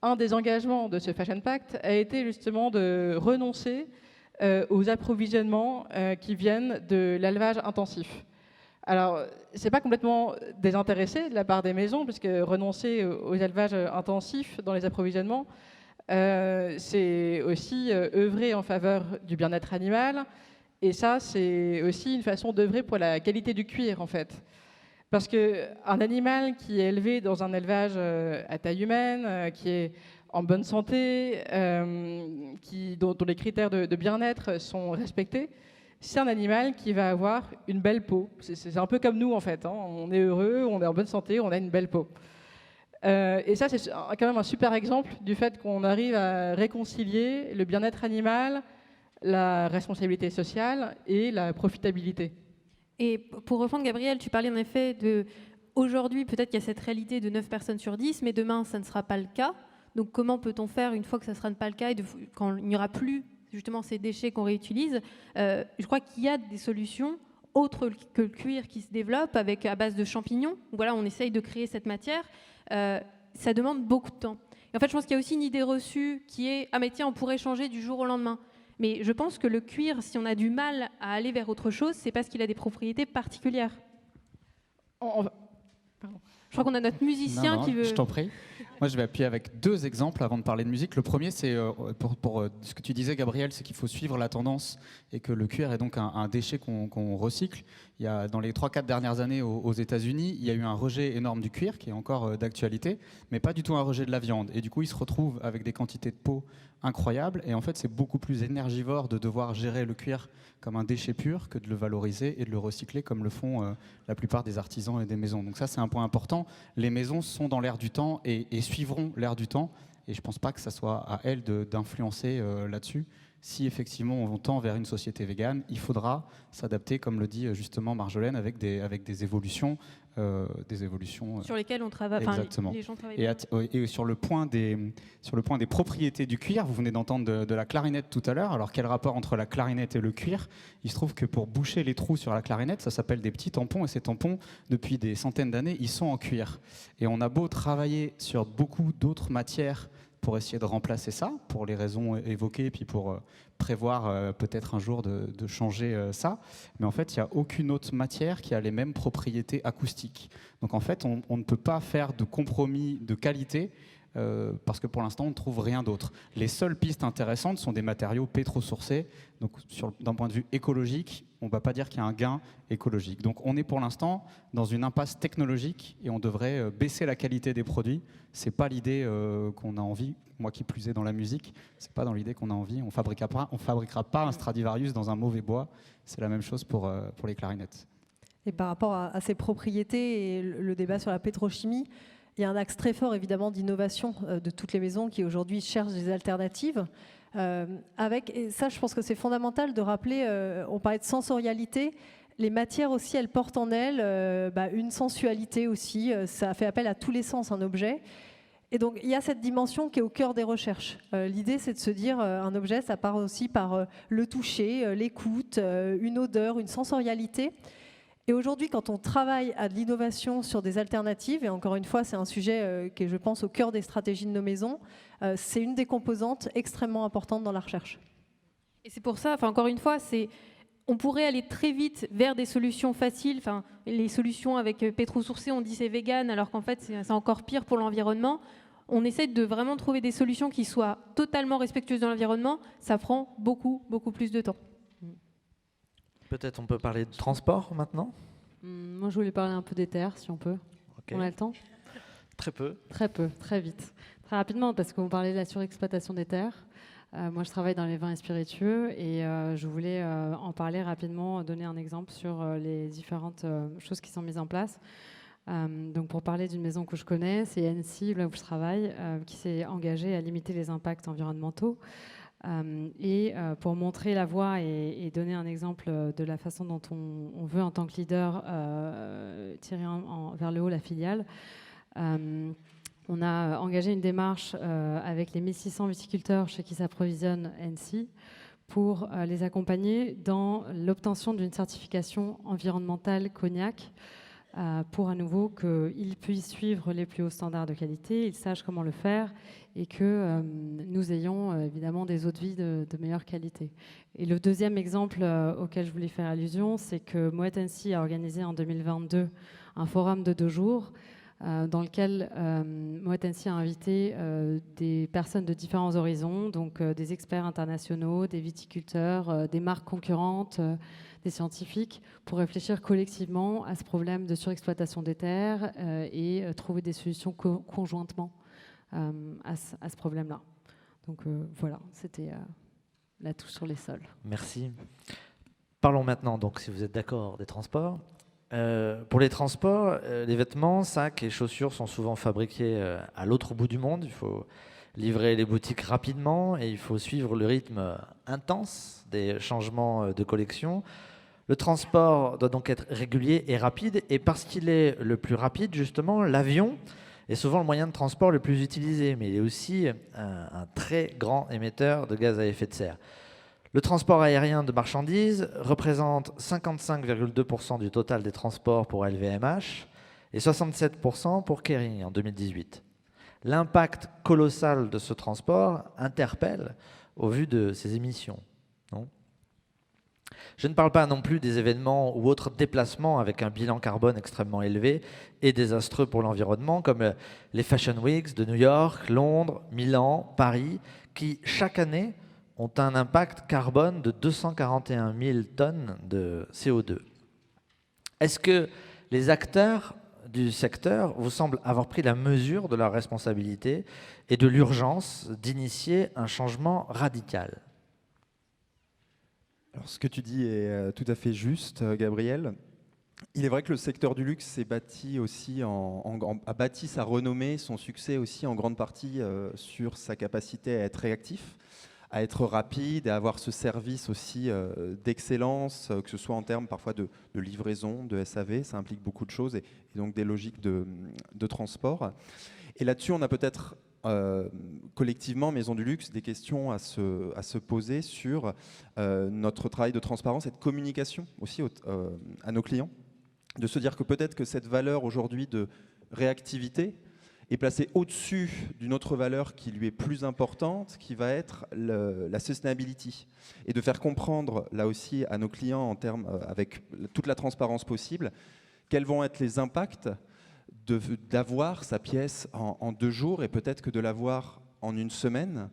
Un des engagements de ce Fashion Pact a été justement de renoncer aux approvisionnements qui viennent de l'élevage intensif. Alors, ce n'est pas complètement désintéressé de la part des maisons, puisque renoncer aux élevages intensifs dans les approvisionnements, c'est aussi œuvrer en faveur du bien-être animal. Et ça, c'est aussi une façon d'œuvrer pour la qualité du cuir, en fait. Parce qu'un animal qui est élevé dans un élevage à taille humaine, qui est en bonne santé, dont les critères de bien-être sont respectés, c'est un animal qui va avoir une belle peau. C'est un peu comme nous, en fait. Hein. On est heureux, on est en bonne santé, on a une belle peau. Et ça, c'est quand même un super exemple du fait qu'on arrive à réconcilier le bien-être animal, la responsabilité sociale et la profitabilité. Et pour reprendre, Gabriel, tu parlais en effet de... Aujourd'hui, peut-être qu'il y a cette réalité de 9 personnes sur 10, mais demain, ça ne sera pas le cas. Donc comment peut-on faire une fois que ça ne sera pas le cas et quand il n'y aura plus justement ces déchets qu'on réutilise? Je crois qu'il y a des solutions autres que le cuir qui se développe à base de champignons. Voilà, on essaye de créer cette matière. Ça demande beaucoup de temps. Et en fait, je pense qu'il y a aussi une idée reçue qui est « Ah mais tiens, on pourrait changer du jour au lendemain ». Mais je pense que le cuir, si on a du mal à aller vers autre chose, c'est parce qu'il a des propriétés particulières. Je crois qu'on a notre musicien qui veut... Je t'en prie. Moi, je vais appuyer avec 2 exemples avant de parler de musique. Le premier, c'est pour ce que tu disais, Gabriel, c'est qu'il faut suivre la tendance et que le cuir est donc un déchet qu'on recycle. Il y a, dans les 3-4 dernières années aux États-Unis, il y a eu un rejet énorme du cuir qui est encore d'actualité, mais pas du tout un rejet de la viande. Et du coup, ils se retrouvent avec des quantités de peau incroyables. Et en fait, c'est beaucoup plus énergivore de devoir gérer le cuir comme un déchet pur que de le valoriser et de le recycler comme le font la plupart des artisans et des maisons. Donc ça, c'est un point important. Les maisons sont dans l'air du temps et suivront l'air du temps. Et je ne pense pas que ça soit à elles d'influencer là-dessus. Si effectivement on tend vers une société végane, il faudra s'adapter, comme le dit justement Marjolaine, avec des évolutions. Sur lesquelles on travaille. Exactement. Les gens travaillent. Et sur le point des propriétés du cuir, vous venez d'entendre de la clarinette tout à l'heure. Alors quel rapport entre la clarinette et le cuir? Il se trouve que pour boucher les trous sur la clarinette, ça s'appelle des petits tampons. Et ces tampons, depuis des centaines d'années, ils sont en cuir. Et on a beau travailler sur beaucoup d'autres matières pour essayer de remplacer ça, pour les raisons évoquées, puis pour prévoir peut-être un jour de changer ça. Mais en fait, il n'y a aucune autre matière qui a les mêmes propriétés acoustiques. Donc en fait, on ne peut pas faire de compromis de qualité parce que pour l'instant, on ne trouve rien d'autre. Les seules pistes intéressantes sont des matériaux pétrosourcés. Donc d'un point de vue écologique, on ne va pas dire qu'il y a un gain écologique. Donc on est pour l'instant dans une impasse technologique et on devrait baisser la qualité des produits. Ce n'est pas l'idée qu'on a envie. Moi qui plus est dans la musique, ce n'est pas dans l'idée qu'on a envie. On ne fabriquera pas un Stradivarius dans un mauvais bois. C'est la même chose pour les clarinettes. Et par rapport à ces propriétés et le débat sur la pétrochimie, il y a un axe très fort évidemment d'innovation de toutes les maisons qui aujourd'hui cherchent des alternatives. Et ça, je pense que c'est fondamental de rappeler, on parlait de sensorialité, les matières aussi, elles portent en elles une sensualité aussi, ça fait appel à tous les sens, un objet. Et donc il y a cette dimension qui est au cœur des recherches. L'idée, c'est de se dire, un objet, ça part aussi par le toucher, l'écoute, une odeur, une sensorialité. Et aujourd'hui, quand on travaille à de l'innovation sur des alternatives, et encore une fois, c'est un sujet qui est, je pense, au cœur des stratégies de nos maisons, c'est une des composantes extrêmement importantes dans la recherche. Et c'est pour ça, encore une fois, on pourrait aller très vite vers des solutions faciles. Enfin, les solutions avec pétro-sourcé, on dit c'est vegan, alors qu'en fait c'est encore pire pour l'environnement. On essaie de vraiment trouver des solutions qui soient totalement respectueuses de l'environnement. Ça prend beaucoup plus de temps. Peut-être on peut parler de transport maintenant. Moi, je voulais parler un peu des terres, si on peut. Okay. On a le temps? Très peu. Très peu, très vite. Très rapidement, parce qu'on parlait de la surexploitation des terres. Moi, je travaille dans les vins et spiritueux et je voulais en parler rapidement, donner un exemple sur les différentes choses qui sont mises en place. Donc, pour parler d'une maison que je connais, c'est Annecy, là où je travaille, qui s'est engagée à limiter les impacts environnementaux. Et pour montrer la voie et donner un exemple de la façon dont on veut, en tant que leader, tirer vers le haut la filiale, on a engagé une démarche avec les 1600 viticulteurs chez qui s'approvisionne Annecy pour les accompagner dans l'obtention d'une certification environnementale cognac pour à nouveau qu'ils puissent suivre les plus hauts standards de qualité, ils sachent comment le faire et que nous ayons évidemment des eaux de vie de meilleure qualité. Et le deuxième exemple auquel je voulais faire allusion, c'est que Moët Hennessy a organisé en 2022 un forum de 2 jours dans lequel Moët Hennessy a invité des personnes de différents horizons, donc des experts internationaux, des viticulteurs, des marques concurrentes, des scientifiques, pour réfléchir collectivement à ce problème de surexploitation des terres et trouver des solutions conjointement à ce problème-là. Donc voilà, c'était la touche sur les sols. Merci. Parlons maintenant, donc, si vous êtes d'accord, des transports. Pour les transports, les vêtements, sacs et chaussures sont souvent fabriqués à l'autre bout du monde. Il faut livrer les boutiques rapidement et il faut suivre le rythme intense des changements de collection. Le transport doit donc être régulier et rapide, et parce qu'il est le plus rapide, justement, l'avion est souvent le moyen de transport le plus utilisé, mais il est aussi un très grand émetteur de gaz à effet de serre. Le transport aérien de marchandises représente 55,2% du total des transports pour LVMH et 67% pour Kering en 2018. L'impact colossal de ce transport interpelle au vu de ses émissions. Non ? Je ne parle pas non plus des événements ou autres déplacements avec un bilan carbone extrêmement élevé et désastreux pour l'environnement, comme les Fashion Weeks de New York, Londres, Milan, Paris, qui chaque année ont un impact carbone de 241 000 tonnes de CO2. Est-ce que les acteurs du secteur vous semblent avoir pris la mesure de leur responsabilité et de l'urgence d'initier un changement radical ? Alors, ce que tu dis est tout à fait juste, Gabriel. Il est vrai que le secteur du luxe s'est bâti aussi a bâti sa renommée, son succès aussi en grande partie sur sa capacité à être réactif, à être rapide et à avoir ce service aussi d'excellence, que ce soit en termes parfois de livraison, de SAV, ça implique beaucoup de choses et donc des logiques de transport. Et là-dessus, on a peut-être collectivement, Maison du Luxe, des questions à se poser sur notre travail de transparence et de communication aussi à nos clients, de se dire que peut-être que cette valeur aujourd'hui de réactivité est placée au-dessus d'une autre valeur qui lui est plus importante, qui va être la sustainability. Et de faire comprendre là aussi à nos clients, en termes, avec toute la transparence possible, quels vont être les impacts d'avoir sa pièce en 2 jours, et peut-être que de l'avoir en 1 semaine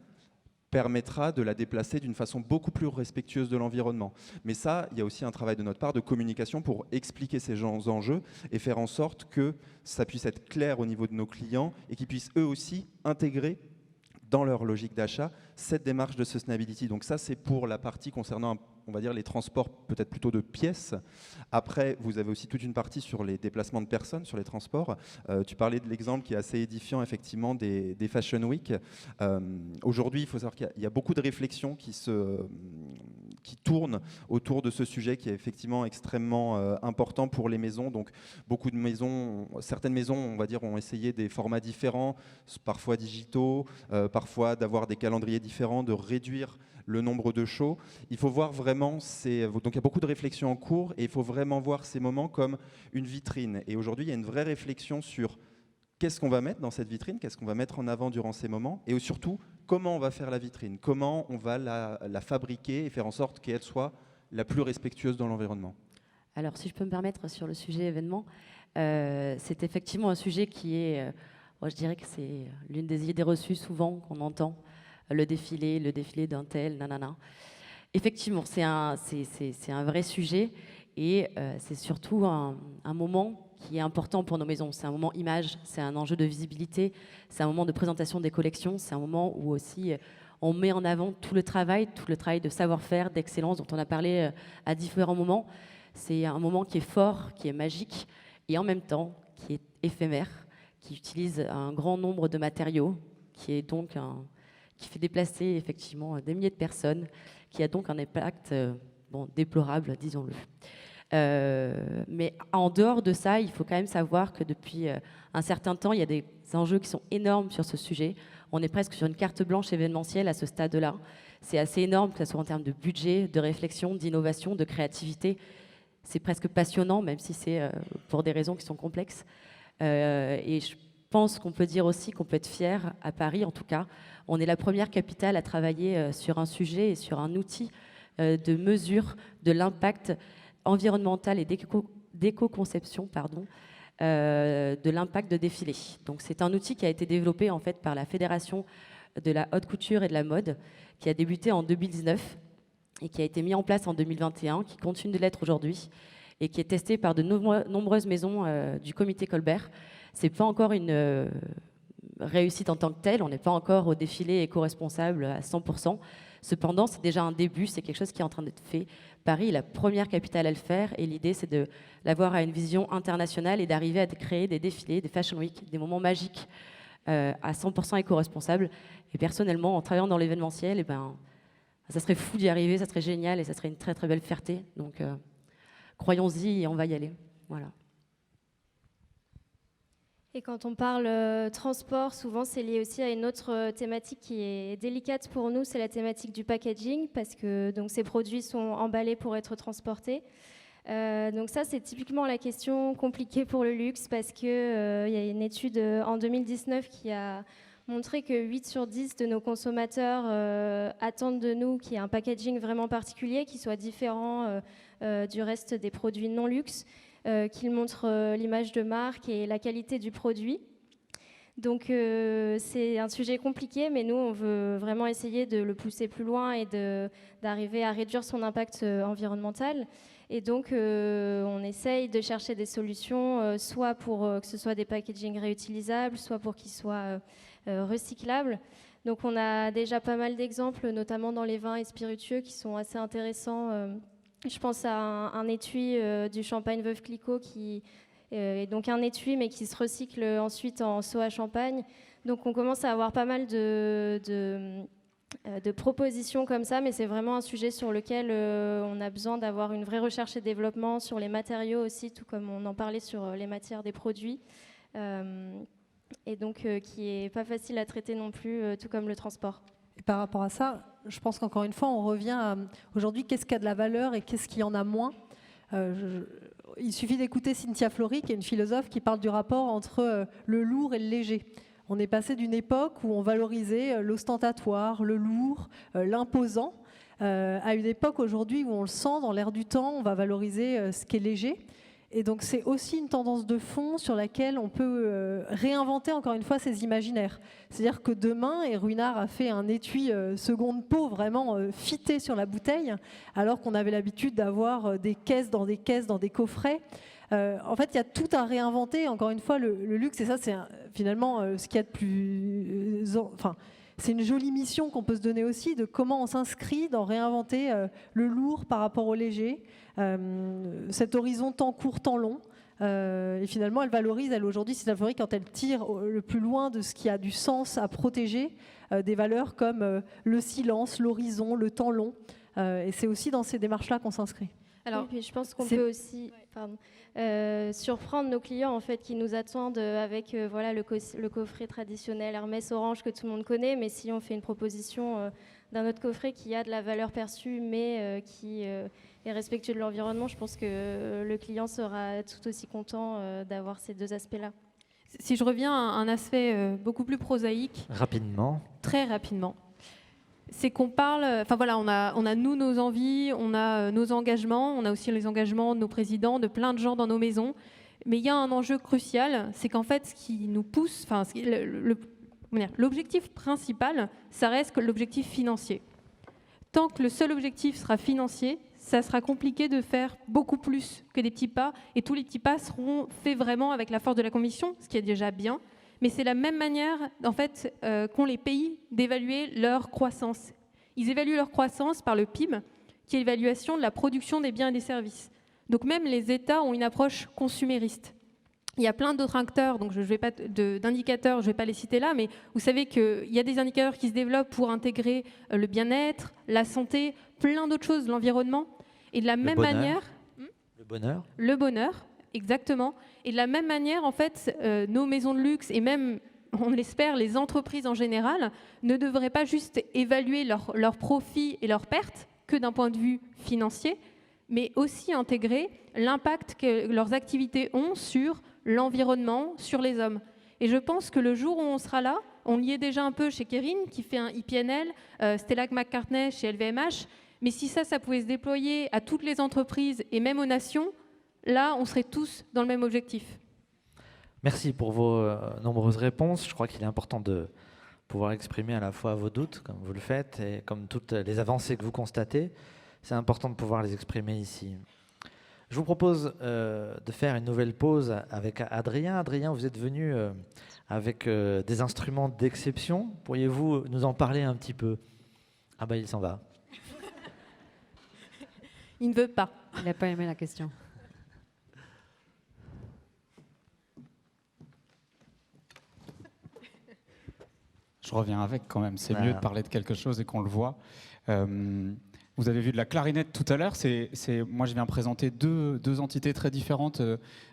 permettra de la déplacer d'une façon beaucoup plus respectueuse de l'environnement. Mais ça, il y a aussi un travail de notre part de communication pour expliquer ces enjeux et faire en sorte que ça puisse être clair au niveau de nos clients et qu'ils puissent eux aussi intégrer dans leur logique d'achat cette démarche de sustainability. Donc ça, c'est pour la partie concernant, on va dire, les transports peut-être plutôt de pièces. Après, vous avez aussi toute une partie sur les déplacements de personnes, sur les transports. Tu parlais de l'exemple qui est assez édifiant, effectivement, des Fashion Week. Aujourd'hui, il faut savoir qu'il y a beaucoup de réflexions qui tournent autour de ce sujet qui est effectivement extrêmement important pour les maisons. Donc, beaucoup de maisons, certaines maisons, on va dire, ont essayé des formats différents, parfois digitaux, parfois d'avoir des calendriers différents, de réduire le nombre de shows. Il faut voir vraiment, donc il y a beaucoup de réflexions en cours et il faut vraiment voir ces moments comme une vitrine. Et aujourd'hui, il y a une vraie réflexion sur qu'est-ce qu'on va mettre dans cette vitrine, qu'est-ce qu'on va mettre en avant durant ces moments et surtout, comment on va faire la vitrine, comment on va la fabriquer et faire en sorte qu'elle soit la plus respectueuse dans l'environnement? Alors, si je peux me permettre, sur le sujet événement, c'est effectivement un sujet qui est, moi, je dirais que c'est l'une des idées reçues souvent qu'on entend, le défilé d'un tel, nanana. Effectivement, c'est un vrai sujet et c'est surtout un moment qui est important pour nos maisons. C'est un moment image, c'est un enjeu de visibilité, c'est un moment de présentation des collections, c'est un moment où aussi on met en avant tout le travail de savoir-faire, d'excellence dont on a parlé à différents moments. C'est un moment qui est fort, qui est magique et en même temps qui est éphémère, qui utilise un grand nombre de matériaux, qui est donc qui fait déplacer effectivement des milliers de personnes, qui a donc un impact déplorable, disons-le. Mais en dehors de ça, il faut quand même savoir que depuis un certain temps, il y a des enjeux qui sont énormes sur ce sujet. On est presque sur une carte blanche événementielle à ce stade-là. C'est assez énorme, que ce soit en termes de budget, de réflexion, d'innovation, de créativité. C'est presque passionnant, même si c'est pour des raisons qui sont complexes. Et je pense qu'on peut dire aussi qu'on peut être fier, à Paris en tout cas. On est la première capitale à travailler sur un sujet et sur un outil de mesure de l'impact environnemental et d'éco-conception, de l'impact de défilé. Donc c'est un outil qui a été développé en fait par la Fédération de la haute couture et de la mode, qui a débuté en 2019 et qui a été mis en place en 2021, qui continue de l'être aujourd'hui et qui est testé par de nombreuses maisons du comité Colbert. C'est pas encore une réussite en tant que telle, on n'est pas encore au défilé éco-responsable à 100%. Cependant, c'est déjà un début, c'est quelque chose qui est en train d'être fait. Paris est la première capitale à le faire et l'idée, c'est de l'avoir à une vision internationale et d'arriver à créer des défilés, des Fashion Week, des moments magiques à 100% éco-responsables. Et personnellement, en travaillant dans l'événementiel, ça serait fou d'y arriver, ça serait génial et ça serait une très très belle fierté. Donc, croyons-y et on va y aller. Voilà. Et quand on parle transport, souvent c'est lié aussi à une autre thématique qui est délicate pour nous, c'est la thématique du packaging, parce que donc, ces produits sont emballés pour être transportés. Donc ça, c'est typiquement la question compliquée pour le luxe, parce qu'il y a une étude en 2019 qui a montré que 8 sur 10 de nos consommateurs attendent de nous qu'il y ait un packaging vraiment particulier, qui soit différent du reste des produits non luxe. Qu'il montre l'image de marque et la qualité du produit. Donc c'est un sujet compliqué, mais nous, on veut vraiment essayer de le pousser plus loin et d'arriver à réduire son impact environnemental. Et donc, on essaye de chercher des solutions, soit pour que ce soit des packaging réutilisables, soit pour qu'ils soient recyclables. Donc, on a déjà pas mal d'exemples, notamment dans les vins et spiritueux, qui sont assez intéressants. Je pense à un étui du champagne Veuve Clicquot qui est donc un étui mais qui se recycle ensuite en seau à champagne. Donc on commence à avoir pas mal de propositions comme ça, mais c'est vraiment un sujet sur lequel on a besoin d'avoir une vraie recherche et développement sur les matériaux aussi, tout comme on en parlait sur les matières des produits. Et donc qui n'est pas facile à traiter non plus, tout comme le transport. Et par rapport à ça, je pense qu'encore une fois, on revient à aujourd'hui, qu'est-ce qui a de la valeur et qu'est-ce qui en a moins. Il suffit d'écouter Cynthia Fleury, qui est une philosophe, qui parle du rapport entre le lourd et le léger. On est passé d'une époque où on valorisait l'ostentatoire, le lourd, l'imposant, à une époque aujourd'hui où on le sent dans l'air du temps, on va valoriser ce qui est léger. Et donc c'est aussi une tendance de fond sur laquelle on peut réinventer encore une fois ces imaginaires. C'est-à-dire que demain, et Ruinart a fait un étui seconde peau vraiment fité sur la bouteille, alors qu'on avait l'habitude d'avoir des caisses, dans des coffrets. En fait, il y a tout à réinventer. Encore une fois, le luxe, et ça c'est finalement ce qu'il y a de plus... c'est une jolie mission qu'on peut se donner aussi, de comment on s'inscrit dans réinventer le lourd par rapport au léger, cet horizon temps court, temps long. Et finalement, elle valorise, aujourd'hui, Cynthia Fleury, quand elle tire le plus loin de ce qui a du sens à protéger, des valeurs comme le silence, l'horizon, le temps long. Et c'est aussi dans ces démarches-là qu'on s'inscrit. Alors, oui, je pense qu'on peut aussi surprendre nos clients en fait, qui nous attendent avec le coffret traditionnel Hermès Orange que tout le monde connaît, mais si on fait une proposition d'un autre coffret qui a de la valeur perçue mais qui est respectueux de l'environnement, je pense que le client sera tout aussi content d'avoir ces deux aspects-là. Si je reviens à un aspect beaucoup plus prosaïque, rapidement, très rapidement, c'est qu'on parle, enfin voilà, on a nous nos envies, on a nos engagements, on a aussi les engagements de nos présidents, de plein de gens dans nos maisons. Mais il y a un enjeu crucial, c'est qu'en fait, ce qui nous pousse, enfin, l'objectif principal, ça reste l'objectif financier. Tant que le seul objectif sera financier, ça sera compliqué de faire beaucoup plus que des petits pas, et tous les petits pas seront faits vraiment avec la force de la conviction, ce qui est déjà bien. Mais c'est la même manière, en fait, qu'ont les pays d'évaluer leur croissance. Ils évaluent leur croissance par le PIB, qui est l'évaluation de la production des biens et des services. Donc même les États ont une approche consumériste. Il y a plein d'autres acteurs, donc d'indicateurs, je ne vais pas les citer là, mais vous savez qu'il y a des indicateurs qui se développent pour intégrer le bien-être, la santé, plein d'autres choses, l'environnement. Et de la même manière... Le bonheur, exactement. Et de la même manière, en fait, nos maisons de luxe et même, on l'espère, les entreprises en général ne devraient pas juste évaluer leurs profits et leurs pertes que d'un point de vue financier, mais aussi intégrer l'impact que leurs activités ont sur l'environnement, sur les hommes. Et je pense que le jour où on sera là, on y est déjà un peu chez Kering, qui fait un IPNL, Stella McCartney chez LVMH, mais si ça pouvait se déployer à toutes les entreprises et même aux nations, là, on serait tous dans le même objectif. Merci pour vos nombreuses réponses. Je crois qu'il est important de pouvoir exprimer à la fois vos doutes, comme vous le faites, et comme toutes les avancées que vous constatez. C'est important de pouvoir les exprimer ici. Je vous propose de faire une nouvelle pause avec Adrien. Adrien, vous êtes venu avec des instruments d'exception. Pourriez-vous nous en parler un petit peu? Ah ben, il s'en va. Il ne veut pas. Il n'a pas aimé la question. Je reviens avec quand même. C'est mieux de parler de quelque chose et qu'on le voit. Vous avez vu de la clarinette tout à l'heure. Moi, je viens présenter deux entités très différentes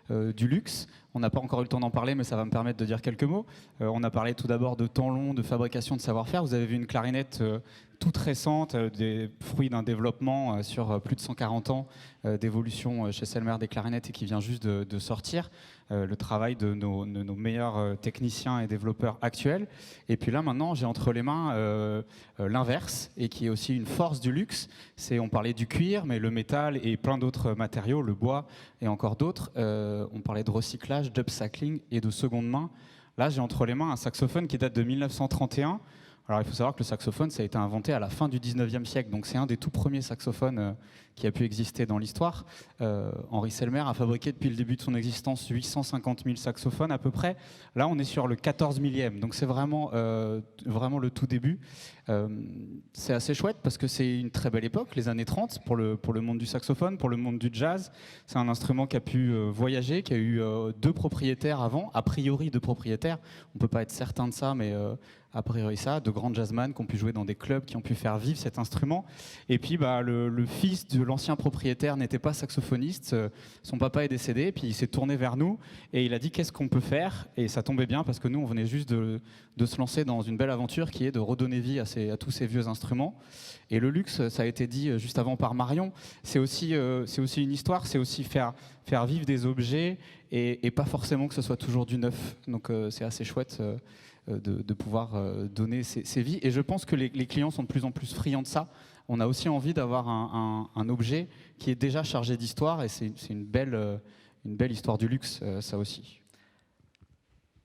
du luxe. On n'a pas encore eu le temps d'en parler, mais ça va me permettre de dire quelques mots. On a parlé tout d'abord de temps long, de fabrication, de savoir-faire. Vous avez vu une clarinette toute récente, des fruits d'un développement sur plus de 140 ans d'évolution chez Selmer des clarinettes et qui vient juste de sortir. Le travail de nos meilleurs techniciens et développeurs actuels. Et puis là, maintenant, j'ai entre les mains l'inverse, et qui est aussi une force du luxe. On parlait du cuir, mais le métal et plein d'autres matériaux, le bois et encore d'autres. On parlait de recyclage, d'upcycling et de seconde main. Là, j'ai entre les mains un saxophone qui date de 1931. Alors, il faut savoir que le saxophone, ça a été inventé à la fin du 19e siècle. Donc, c'est un des tout premiers saxophones qui a pu exister dans l'histoire. Henri Selmer a fabriqué depuis le début de son existence 850 000 saxophones à peu près. Là, on est sur le 14 millième. Donc, c'est vraiment le tout début. C'est assez chouette parce que c'est une très belle époque, les années 30, pour le monde du saxophone, pour le monde du jazz. C'est un instrument qui a pu voyager, qui a eu deux propriétaires avant, a priori deux propriétaires. On ne peut pas être certain de ça, mais a priori ça, de grands jazzman qui ont pu jouer dans des clubs, qui ont pu faire vivre cet instrument. Et puis le fils de l'ancien propriétaire n'était pas saxophoniste, son papa est décédé, et puis il s'est tourné vers nous et il a dit qu'est-ce qu'on peut faire, et ça tombait bien parce que nous on venait juste de se lancer dans une belle aventure qui est de redonner vie à tous ces vieux instruments. Et le luxe, ça a été dit juste avant par Marion, c'est aussi une histoire, c'est aussi faire vivre des objets et pas forcément que ce soit toujours du neuf. Donc c'est assez chouette de pouvoir donner ces vies. Et je pense que les clients sont de plus en plus friands de ça. On a aussi envie d'avoir un objet qui est déjà chargé d'histoire, et c'est une belle histoire du luxe, ça aussi.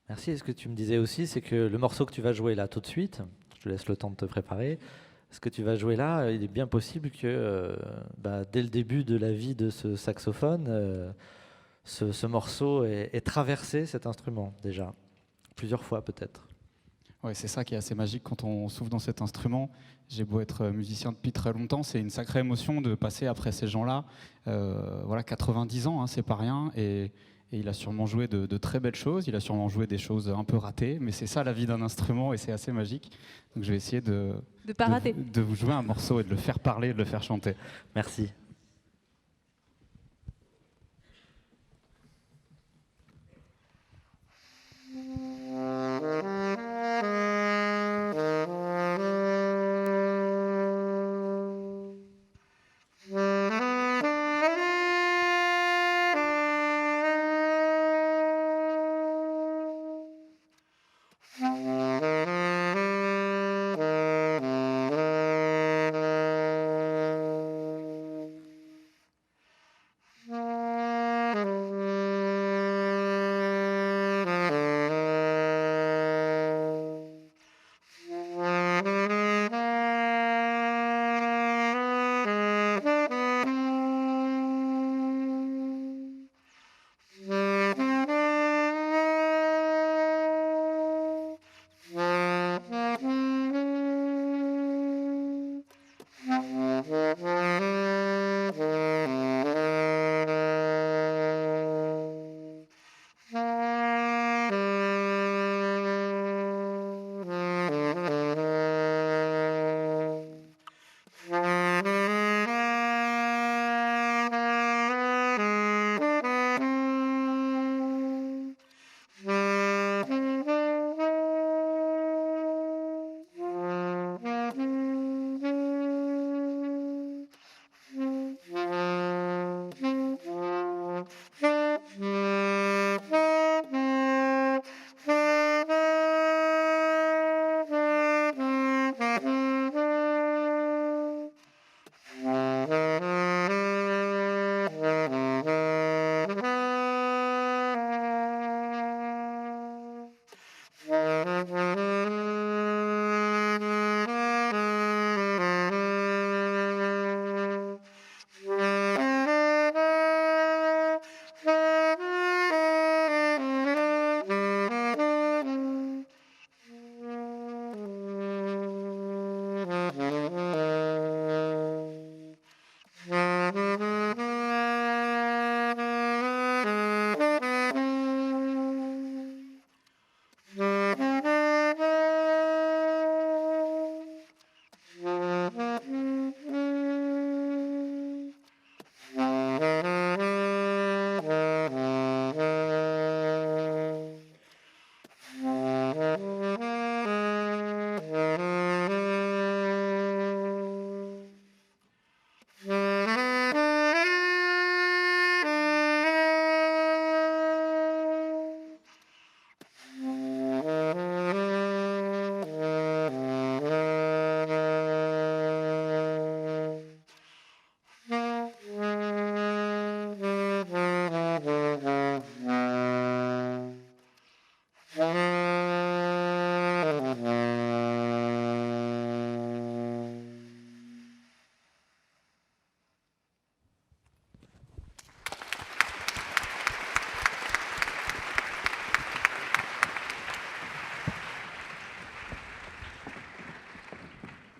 Merci. Et ce que tu me disais aussi, c'est que le morceau que tu vas jouer là tout de suite, je te laisse le temps de te préparer, ce que tu vas jouer là, il est bien possible que dès le début de la vie de ce saxophone, ce morceau ait traversé cet instrument déjà, plusieurs fois peut-être. Ouais, c'est ça qui est assez magique quand on souffle dans cet instrument. J'ai beau être musicien depuis très longtemps, c'est une sacrée émotion de passer après ces gens-là. 90 ans, hein, c'est pas rien. Et il a sûrement joué de très belles choses, il a sûrement joué des choses un peu ratées, mais c'est ça la vie d'un instrument et c'est assez magique. Donc je vais essayer de vous jouer un morceau et de le faire parler, de le faire chanter. Merci.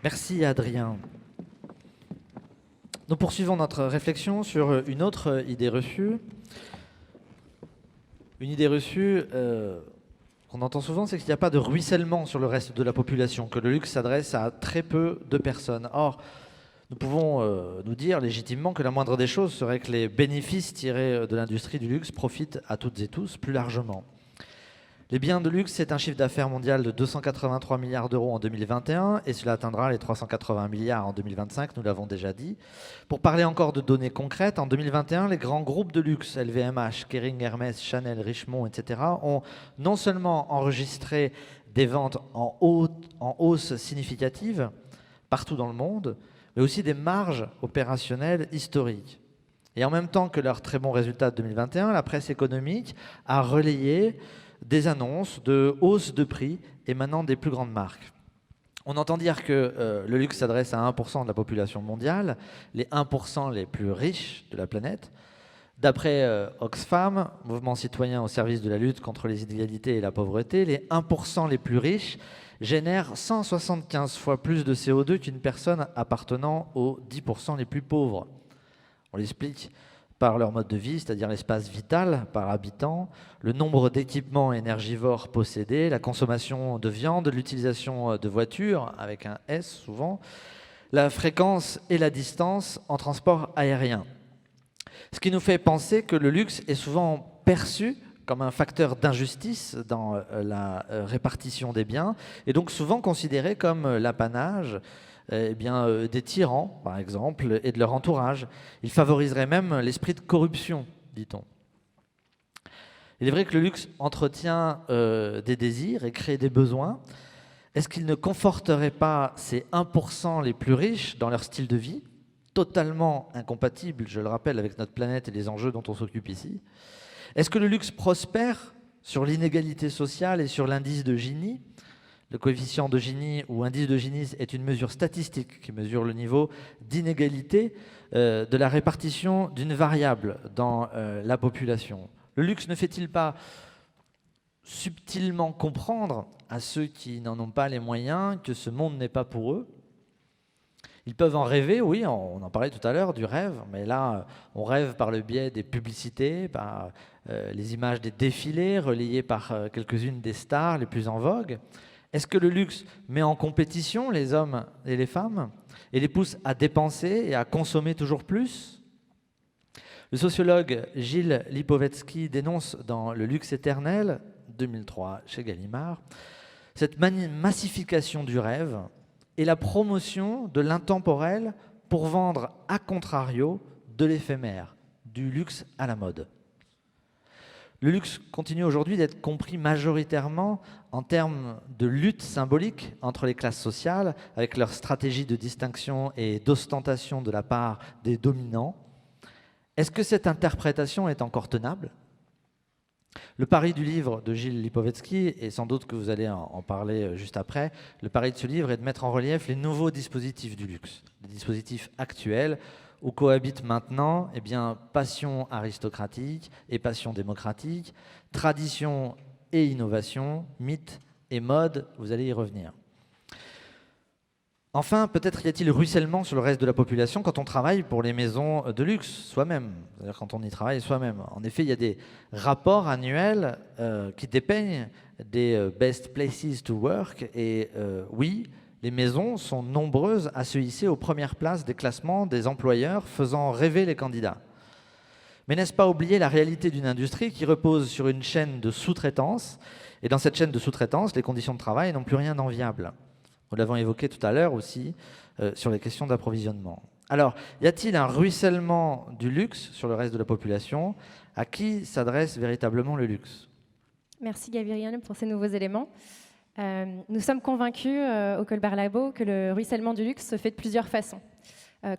Merci Adrien. Nous poursuivons notre réflexion sur une autre idée reçue. Une idée reçue qu'on entend souvent, c'est qu'il n'y a pas de ruissellement sur le reste de la population, que le luxe s'adresse à très peu de personnes. Or, nous pouvons nous dire légitimement que la moindre des choses serait que les bénéfices tirés de l'industrie du luxe profitent à toutes et tous plus largement. Les biens de luxe, c'est un chiffre d'affaires mondial de 283 milliards d'euros en 2021 et cela atteindra les 380 milliards en 2025, nous l'avons déjà dit. Pour parler encore de données concrètes, en 2021, les grands groupes de luxe, LVMH, Kering, Hermès, Chanel, Richemont, etc., ont non seulement enregistré des ventes en hausse significative partout dans le monde, mais aussi des marges opérationnelles historiques. Et en même temps que leurs très bons résultats de 2021, la presse économique a relayé des annonces de hausse de prix émanant des plus grandes marques. On entend dire que le luxe s'adresse à 1% de la population mondiale, les 1% les plus riches de la planète. D'après Oxfam, mouvement citoyen au service de la lutte contre les inégalités et la pauvreté, les 1% les plus riches génèrent 175 fois plus de CO2 qu'une personne appartenant aux 10% les plus pauvres. On l'explique par leur mode de vie, c'est-à-dire l'espace vital par habitant, le nombre d'équipements énergivores possédés, la consommation de viande, l'utilisation de voitures, avec un S souvent, la fréquence et la distance en transport aérien. Ce qui nous fait penser que le luxe est souvent perçu comme un facteur d'injustice dans la répartition des biens, et donc souvent considéré comme l'apanage des tyrans, par exemple, et de leur entourage. Il favoriserait même l'esprit de corruption, dit-on. Il est vrai que le luxe entretient des désirs et crée des besoins. Est-ce qu'il ne conforterait pas ces 1% les plus riches dans leur style de vie, totalement incompatible, je le rappelle, avec notre planète et les enjeux dont on s'occupe ici? Est-ce que le luxe prospère sur l'inégalité sociale et sur l'indice de Gini? Le coefficient de Gini ou indice de Gini est une mesure statistique qui mesure le niveau d'inégalité de la répartition d'une variable dans la population. Le luxe ne fait-il pas subtilement comprendre à ceux qui n'en ont pas les moyens que ce monde n'est pas pour eux? Ils peuvent en rêver, oui, on en parlait tout à l'heure du rêve, mais là, on rêve par le biais des publicités, par les images des défilés relayées par quelques-unes des stars les plus en vogue. Est-ce que le luxe met en compétition les hommes et les femmes et les pousse à dépenser et à consommer toujours plus? Le sociologue Gilles Lipovetsky dénonce dans Le luxe éternel, 2003 chez Gallimard, cette massification du rêve et la promotion de l'intemporel pour vendre à contrario de l'éphémère, du luxe à la mode. Le luxe continue aujourd'hui d'être compris majoritairement en termes de lutte symbolique entre les classes sociales, avec leur stratégie de distinction et d'ostentation de la part des dominants. Est-ce que cette interprétation est encore tenable? Le pari du livre de Gilles Lipovetsky, et sans doute que vous allez en parler juste après, le pari de ce livre est de mettre en relief les nouveaux dispositifs du luxe, les dispositifs actuels, où cohabitent maintenant passion aristocratique et passion démocratique, tradition et innovation, mythe et mode, vous allez y revenir. Enfin, peut-être y a-t-il ruissellement sur le reste de la population quand on travaille pour les maisons de luxe soi-même, c'est-à-dire quand on y travaille soi-même. En effet, il y a des rapports annuels qui dépeignent des best places to work et oui, les maisons sont nombreuses à se hisser aux premières places des classements des employeurs, faisant rêver les candidats. Mais n'est-ce pas oublier la réalité d'une industrie qui repose sur une chaîne de sous-traitance? Et dans cette chaîne de sous-traitance, les conditions de travail n'ont plus rien d'enviable. Nous l'avons évoqué tout à l'heure aussi sur les questions d'approvisionnement. Alors, y a-t-il un ruissellement du luxe sur le reste de la population? À qui s'adresse véritablement le luxe? Merci Gabriel pour ces nouveaux éléments. Nous sommes convaincus au Colbert Labo que le ruissellement du luxe se fait de plusieurs façons.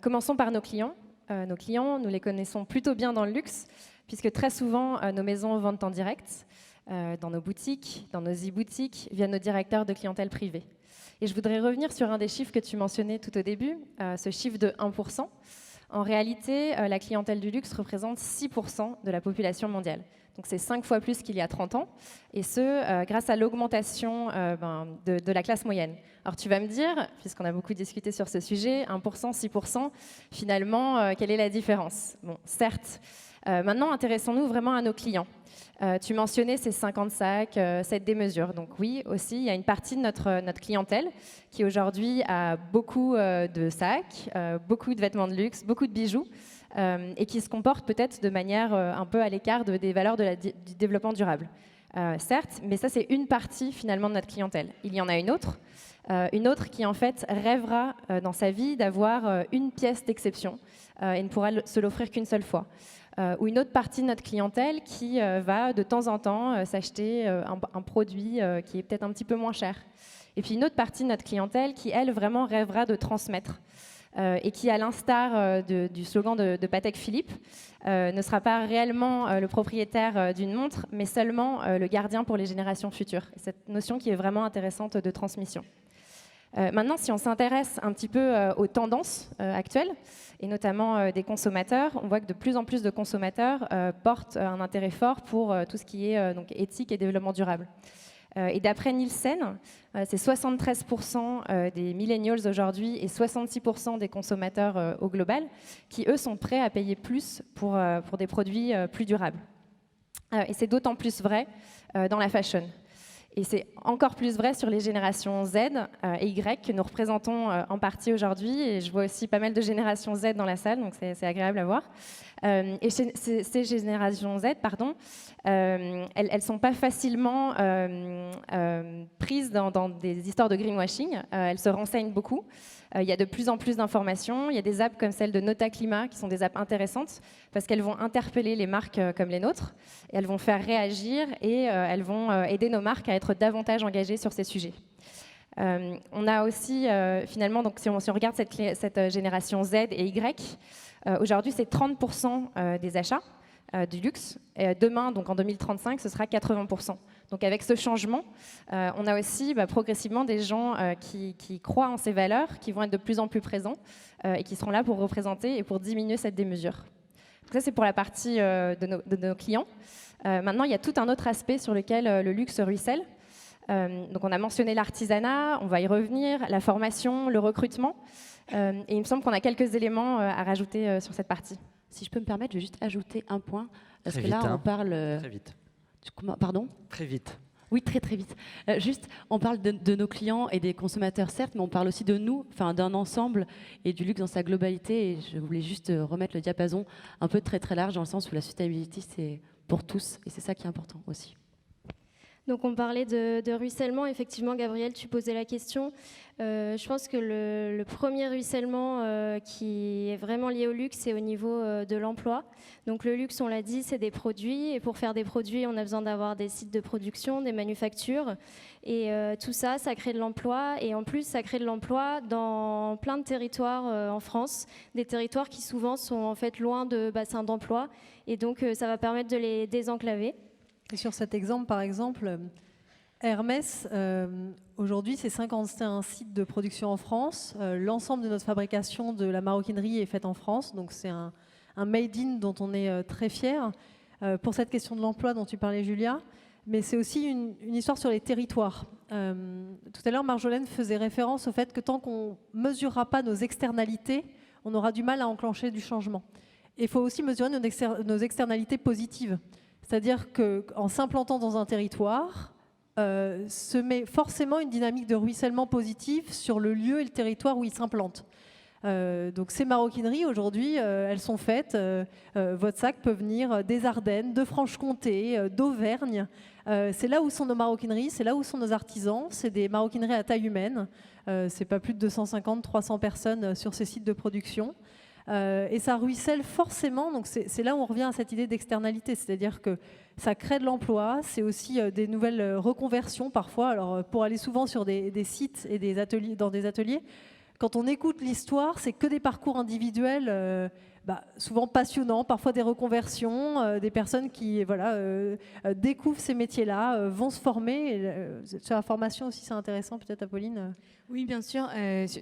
Commençons par nos clients. Nos clients, nous les connaissons plutôt bien dans le luxe, puisque très souvent, nos maisons vendent en direct, dans nos boutiques, dans nos e-boutiques, via nos directeurs de clientèle privée. Et je voudrais revenir sur un des chiffres que tu mentionnais tout au début, ce chiffre de 1%. En réalité, la clientèle du luxe représente 6% de la population mondiale. Donc c'est 5 fois plus qu'il y a 30 ans, et ce, grâce à l'augmentation de la classe moyenne. Alors tu vas me dire, puisqu'on a beaucoup discuté sur ce sujet, 1%, 6%, finalement, quelle est la différence? Bon, certes. Maintenant, intéressons-nous vraiment à nos clients. Tu mentionnais ces 50 sacs, cette démesure. Donc oui, aussi, il y a une partie de notre clientèle qui aujourd'hui a beaucoup de sacs, beaucoup de vêtements de luxe, beaucoup de bijoux, et qui se comporte peut-être de manière un peu à l'écart des valeurs du développement durable. Certes, mais ça c'est une partie finalement de notre clientèle. Il y en a une autre qui en fait rêvera dans sa vie d'avoir une pièce d'exception et ne pourra se l'offrir qu'une seule fois. Ou une autre partie de notre clientèle qui va de temps en temps s'acheter un produit qui est peut-être un petit peu moins cher. Et puis une autre partie de notre clientèle qui, elle, vraiment rêvera de transmettre. Et qui, à l'instar du slogan de Patek Philippe, ne sera pas réellement le propriétaire d'une montre, mais seulement le gardien pour les générations futures. Et cette notion qui est vraiment intéressante de transmission. Maintenant, si on s'intéresse un petit peu aux tendances actuelles, et notamment des consommateurs, on voit que de plus en plus de consommateurs portent un intérêt fort pour tout ce qui est donc éthique et développement durable. Et d'après Nielsen, c'est 73% des millennials aujourd'hui et 66% des consommateurs au global qui, eux, sont prêts à payer plus pour des produits plus durables. Et c'est d'autant plus vrai dans la fashion. Et c'est encore plus vrai sur les générations Z et Y que nous représentons en partie aujourd'hui. Et je vois aussi pas mal de générations Z dans la salle, donc c'est agréable à voir. Et ces générations Z, elles ne sont pas facilement prises dans des histoires de greenwashing. Elles se renseignent beaucoup. Il y a de plus en plus d'informations. Il y a des apps comme celle de Nota Climat qui sont des apps intéressantes parce qu'elles vont interpeller les marques comme les nôtres. Et elles vont faire réagir et elles vont aider nos marques à être davantage engagées sur ces sujets. On a aussi, finalement, donc si on regarde cette génération Z et Y, aujourd'hui c'est 30% des achats du luxe. Et demain, donc en 2035, ce sera 80%. Donc avec ce changement, on a aussi progressivement des gens qui croient en ces valeurs, qui vont être de plus en plus présents et qui seront là pour représenter et pour diminuer cette démesure. Donc ça, c'est pour la partie de nos clients. Maintenant, il y a tout un autre aspect sur lequel le luxe ruisselle. Donc on a mentionné l'artisanat, on va y revenir, la formation, le recrutement. Et il me semble qu'on a quelques éléments à rajouter sur cette partie. Si je peux me permettre, je vais juste ajouter un point. Parce très que vite, là, on parle... Très vite. Pardon ? Très vite. Oui, très très vite. Juste, on parle de nos clients et des consommateurs, certes, mais on parle aussi de nous, d'un ensemble et du luxe dans sa globalité. Et je voulais juste remettre le diapason un peu très très large dans le sens où la sustainability, c'est pour tous. Et c'est ça qui est important aussi. Donc on parlait de ruissellement, effectivement Gabriel, tu posais la question. Je pense que le premier ruissellement qui est vraiment lié au luxe, c'est au niveau de l'emploi. Donc le luxe, on l'a dit, c'est des produits, et pour faire des produits, on a besoin d'avoir des sites de production, des manufactures, et tout ça, ça crée de l'emploi, et en plus, ça crée de l'emploi dans plein de territoires en France, des territoires qui souvent sont en fait loin de bassins d'emploi, et donc ça va permettre de les désenclaver. Et sur cet exemple, par exemple, Hermès, aujourd'hui, c'est 51 sites de production en France. L'ensemble de notre fabrication de la maroquinerie est faite en France. Donc, c'est un made in dont on est très fiers. Pour cette question de l'emploi dont tu parlais, Julia, mais c'est aussi une histoire sur les territoires. Tout à l'heure, Marjolaine faisait référence au fait que tant qu'on ne mesurera pas nos externalités, on aura du mal à enclencher du changement. Et il faut aussi mesurer nos externalités positives. C'est-à-dire qu'en s'implantant dans un territoire, se met forcément une dynamique de ruissellement positif sur le lieu et le territoire où il s'implante. Donc ces maroquineries, aujourd'hui, elles sont faites. Votre sac peut venir des Ardennes, de Franche-Comté, d'Auvergne. C'est là où sont nos maroquineries, c'est là où sont nos artisans. C'est des maroquineries à taille humaine. C'est pas plus de 250-300 personnes sur ces sites de production. Et ça ruisselle forcément, donc c'est là où on revient à cette idée d'externalité, c'est-à-dire que ça crée de l'emploi, c'est aussi des nouvelles reconversions parfois, alors pour aller souvent sur des sites et des ateliers, dans des ateliers, quand on écoute l'histoire, c'est que des parcours individuels, souvent passionnants, parfois des reconversions, des personnes qui découvrent ces métiers-là, vont se former. Sur la formation aussi, c'est intéressant, peut-être Apolline. Oui, bien sûr,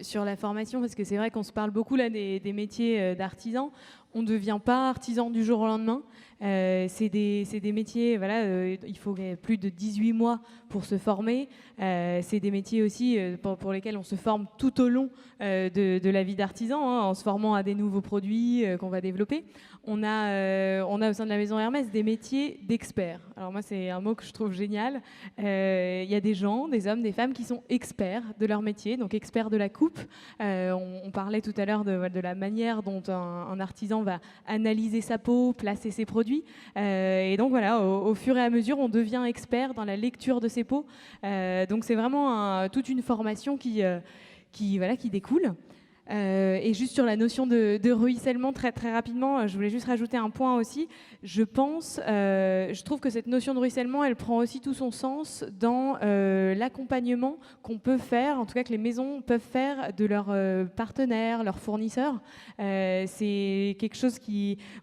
sur la formation, parce que c'est vrai qu'on se parle beaucoup là des métiers d'artisans. On ne devient pas artisan du jour au lendemain. C'est des métiers, voilà, il faut plus de 18 mois pour se former. C'est des métiers aussi pour lesquels on se forme tout au long de la vie d'artisan, hein, en se formant à des nouveaux produits qu'on va développer. On a au sein de la maison Hermès des métiers d'experts. Alors moi, c'est un mot que je trouve génial. Il y a des gens, des hommes, des femmes qui sont experts de leur métier, donc experts de la coupe. On parlait tout à l'heure de la manière dont un artisan va analyser sa peau, placer ses produits. Et donc voilà, au fur et à mesure, on devient expert dans la lecture de ses peaux. Donc c'est vraiment toute une formation qui découle. Et juste sur la notion de ruissellement, très très rapidement, je voulais juste rajouter un point aussi. Je trouve que cette notion de ruissellement, elle prend aussi tout son sens dans l'accompagnement qu'on peut faire, en tout cas que les maisons peuvent faire de leurs partenaires, leurs fournisseurs. C'est quelque chose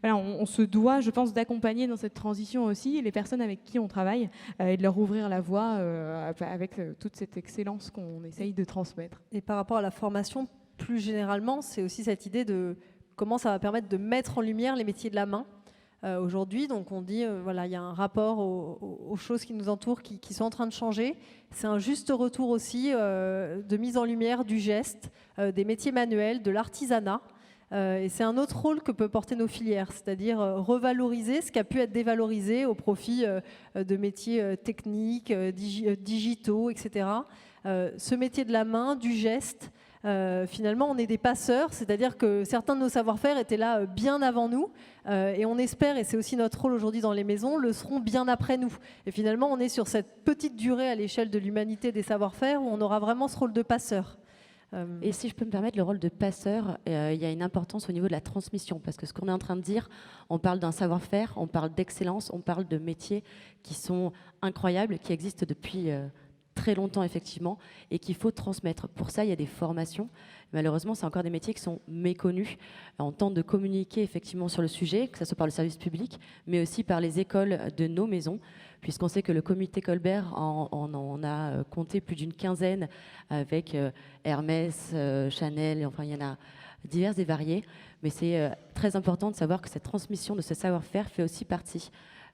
on se doit, je pense, d'accompagner dans cette transition aussi les personnes avec qui on travaille et de leur ouvrir la voie avec toute cette excellence qu'on essaye de transmettre. Et par rapport à la formation, plus généralement, c'est aussi cette idée de comment ça va permettre de mettre en lumière les métiers de la main. Aujourd'hui, donc on dit, il y a un rapport aux choses qui nous entourent qui sont en train de changer. C'est un juste retour aussi de mise en lumière du geste, des métiers manuels, de l'artisanat. Et c'est un autre rôle que peuvent porter nos filières, c'est-à-dire revaloriser ce qui a pu être dévalorisé au profit de métiers techniques, digitaux, etc. Ce métier de la main, du geste, finalement, on est des passeurs, c'est-à-dire que certains de nos savoir-faire étaient là bien avant nous, et on espère, et c'est aussi notre rôle aujourd'hui dans les maisons, le seront bien après nous. Et finalement, on est sur cette petite durée à l'échelle de l'humanité des savoir-faire où on aura vraiment ce rôle de passeur. Et si je peux me permettre, le rôle de passeur, il y a une importance au niveau de la transmission, parce que ce qu'on est en train de dire, on parle d'un savoir-faire, on parle d'excellence, on parle de métiers qui sont incroyables, qui existent depuis très longtemps effectivement, et qu'il faut transmettre. Pour ça, il y a des formations. Malheureusement, c'est encore des métiers qui sont méconnus. On tente de communiquer effectivement sur le sujet, que ce soit par le service public, mais aussi par les écoles de nos maisons, puisqu'on sait que le comité Colbert en a compté plus d'une quinzaine avec Hermès, Chanel, enfin il y en a divers et variés. Mais c'est très important de savoir que cette transmission de ce savoir-faire fait aussi partie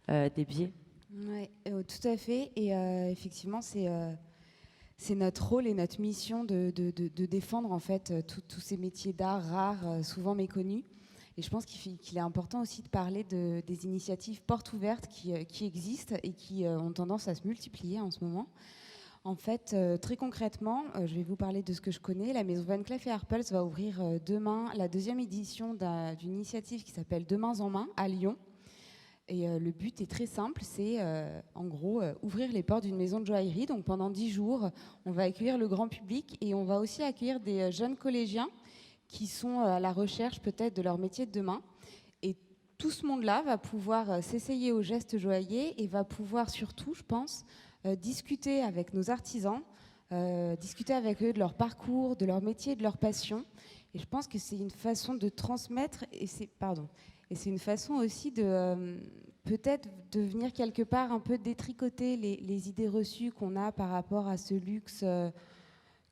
des biais. Oui, tout à fait. Et effectivement, c'est notre rôle et notre mission de défendre en fait tous ces métiers d'art rares, souvent méconnus. Et je pense qu'il est important aussi de parler des initiatives portes ouvertes qui existent et qui ont tendance à se multiplier en ce moment. En fait, très concrètement, je vais vous parler de ce que je connais. La maison Van Cleef & Arpels va ouvrir demain la 2e édition d'une initiative qui s'appelle De mains en main à Lyon. Et le but est très simple, c'est en gros ouvrir les portes d'une maison de joaillerie. Donc pendant 10 jours, on va accueillir le grand public et on va aussi accueillir des jeunes collégiens qui sont à la recherche peut-être de leur métier de demain. Et tout ce monde-là va pouvoir s'essayer aux gestes joailliers et va pouvoir surtout, je pense, discuter avec nos artisans, discuter avec eux de leur parcours, de leur métier, de leur passion. Et je pense que c'est une façon de transmettre, et c'est une façon aussi de peut-être de venir quelque part un peu détricoter les idées reçues qu'on a par rapport à ce luxe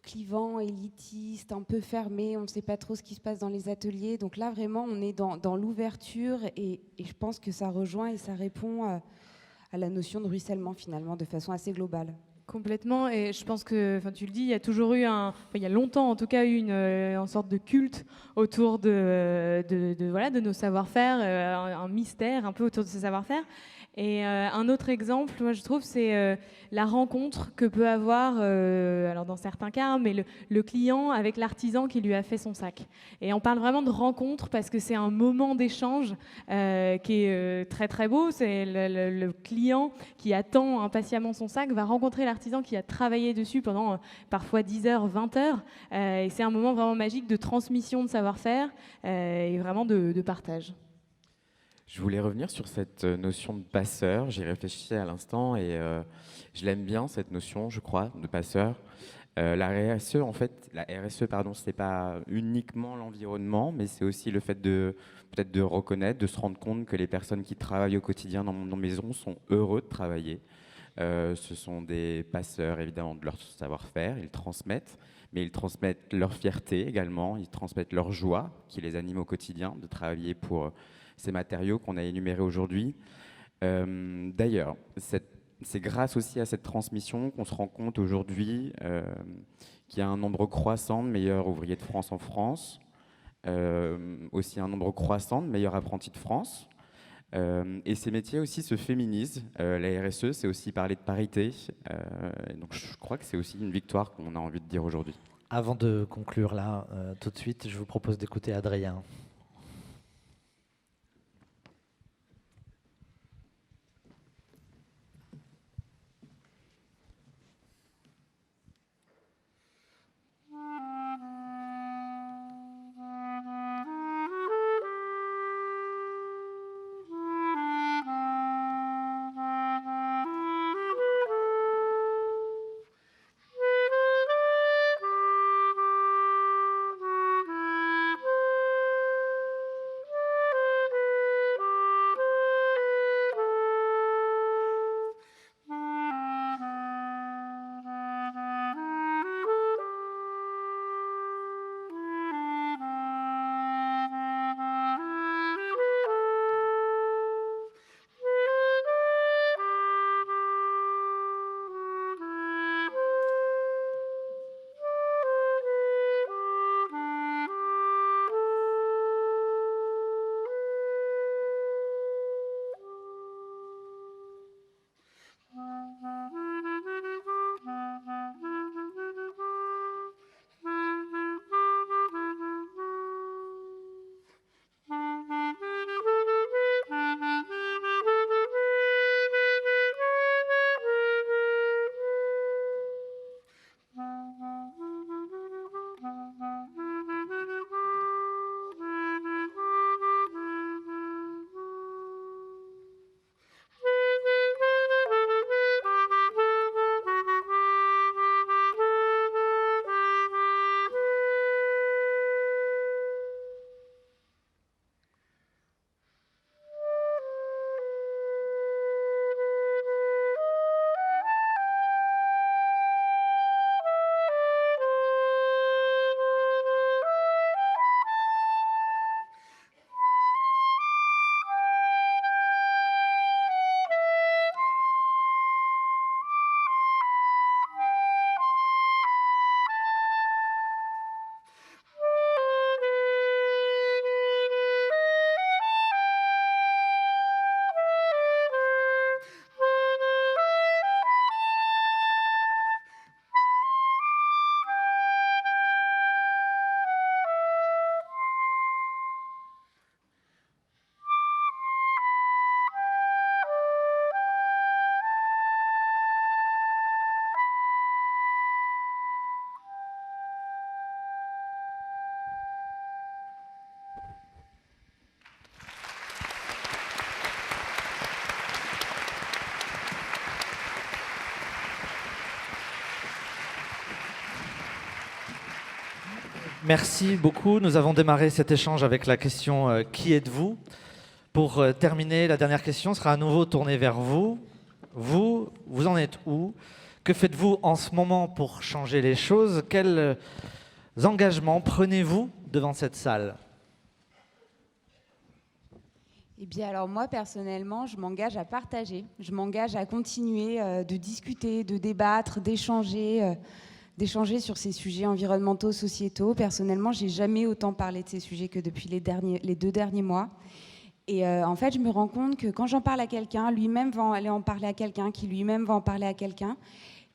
clivant, élitiste, un peu fermé. On ne sait pas trop ce qui se passe dans les ateliers. Donc là, vraiment, on est dans l'ouverture et je pense que ça rejoint et ça répond à la notion de ruissellement finalement de façon assez globale. Complètement, et je pense que, tu le dis, il y a toujours eu il y a longtemps en tout cas eu une sorte de culte autour de nos savoir-faire, un mystère un peu autour de ces savoir-faire. Et un autre exemple, moi je trouve, c'est la rencontre que peut avoir, alors dans certains cas, mais le client avec l'artisan qui lui a fait son sac. Et on parle vraiment de rencontre parce que c'est un moment d'échange qui est très très beau. C'est le client qui attend impatiemment son sac va rencontrer l'artisan qui a travaillé dessus pendant parfois 10 heures, 20 heures. Et c'est un moment vraiment magique de transmission de savoir-faire et vraiment de partage. Je voulais revenir sur cette notion de passeur. J'y réfléchissais à l'instant et je l'aime bien, cette notion, je crois, de passeur. La RSE, en fait, c'est pas uniquement l'environnement, mais c'est aussi le fait peut-être de reconnaître, de se rendre compte que les personnes qui travaillent au quotidien dans nos maisons sont heureux de travailler. Ce sont des passeurs, évidemment, de leur savoir-faire. Ils transmettent, mais ils transmettent leur fierté également. Ils transmettent leur joie qui les anime au quotidien de travailler pour ces matériaux qu'on a énumérés aujourd'hui. D'ailleurs, c'est grâce aussi à cette transmission qu'on se rend compte aujourd'hui qu'il y a un nombre croissant de meilleurs ouvriers de France en France, aussi un nombre croissant de meilleurs apprentis de France. Et ces métiers aussi se féminisent. La RSE, c'est aussi parler de parité. Donc je crois que c'est aussi une victoire qu'on a envie de dire aujourd'hui. Avant de conclure là, tout de suite, je vous propose d'écouter Adrien. Merci beaucoup. Nous avons démarré cet échange avec la question qui êtes-vous ? Pour terminer, la dernière question sera à nouveau tournée vers vous. Vous en êtes où ? Que faites-vous en ce moment pour changer les choses ? Quels engagements prenez-vous devant cette salle ? Eh bien, alors moi, personnellement, je m'engage à partager. Je m'engage à continuer de discuter, de débattre, d'échanger sur ces sujets environnementaux, sociétaux. Personnellement, je n'ai jamais autant parlé de ces sujets que depuis les 2 derniers mois. Et en fait, je me rends compte que quand j'en parle à quelqu'un, lui-même va aller en parler à quelqu'un, qui lui-même va en parler à quelqu'un.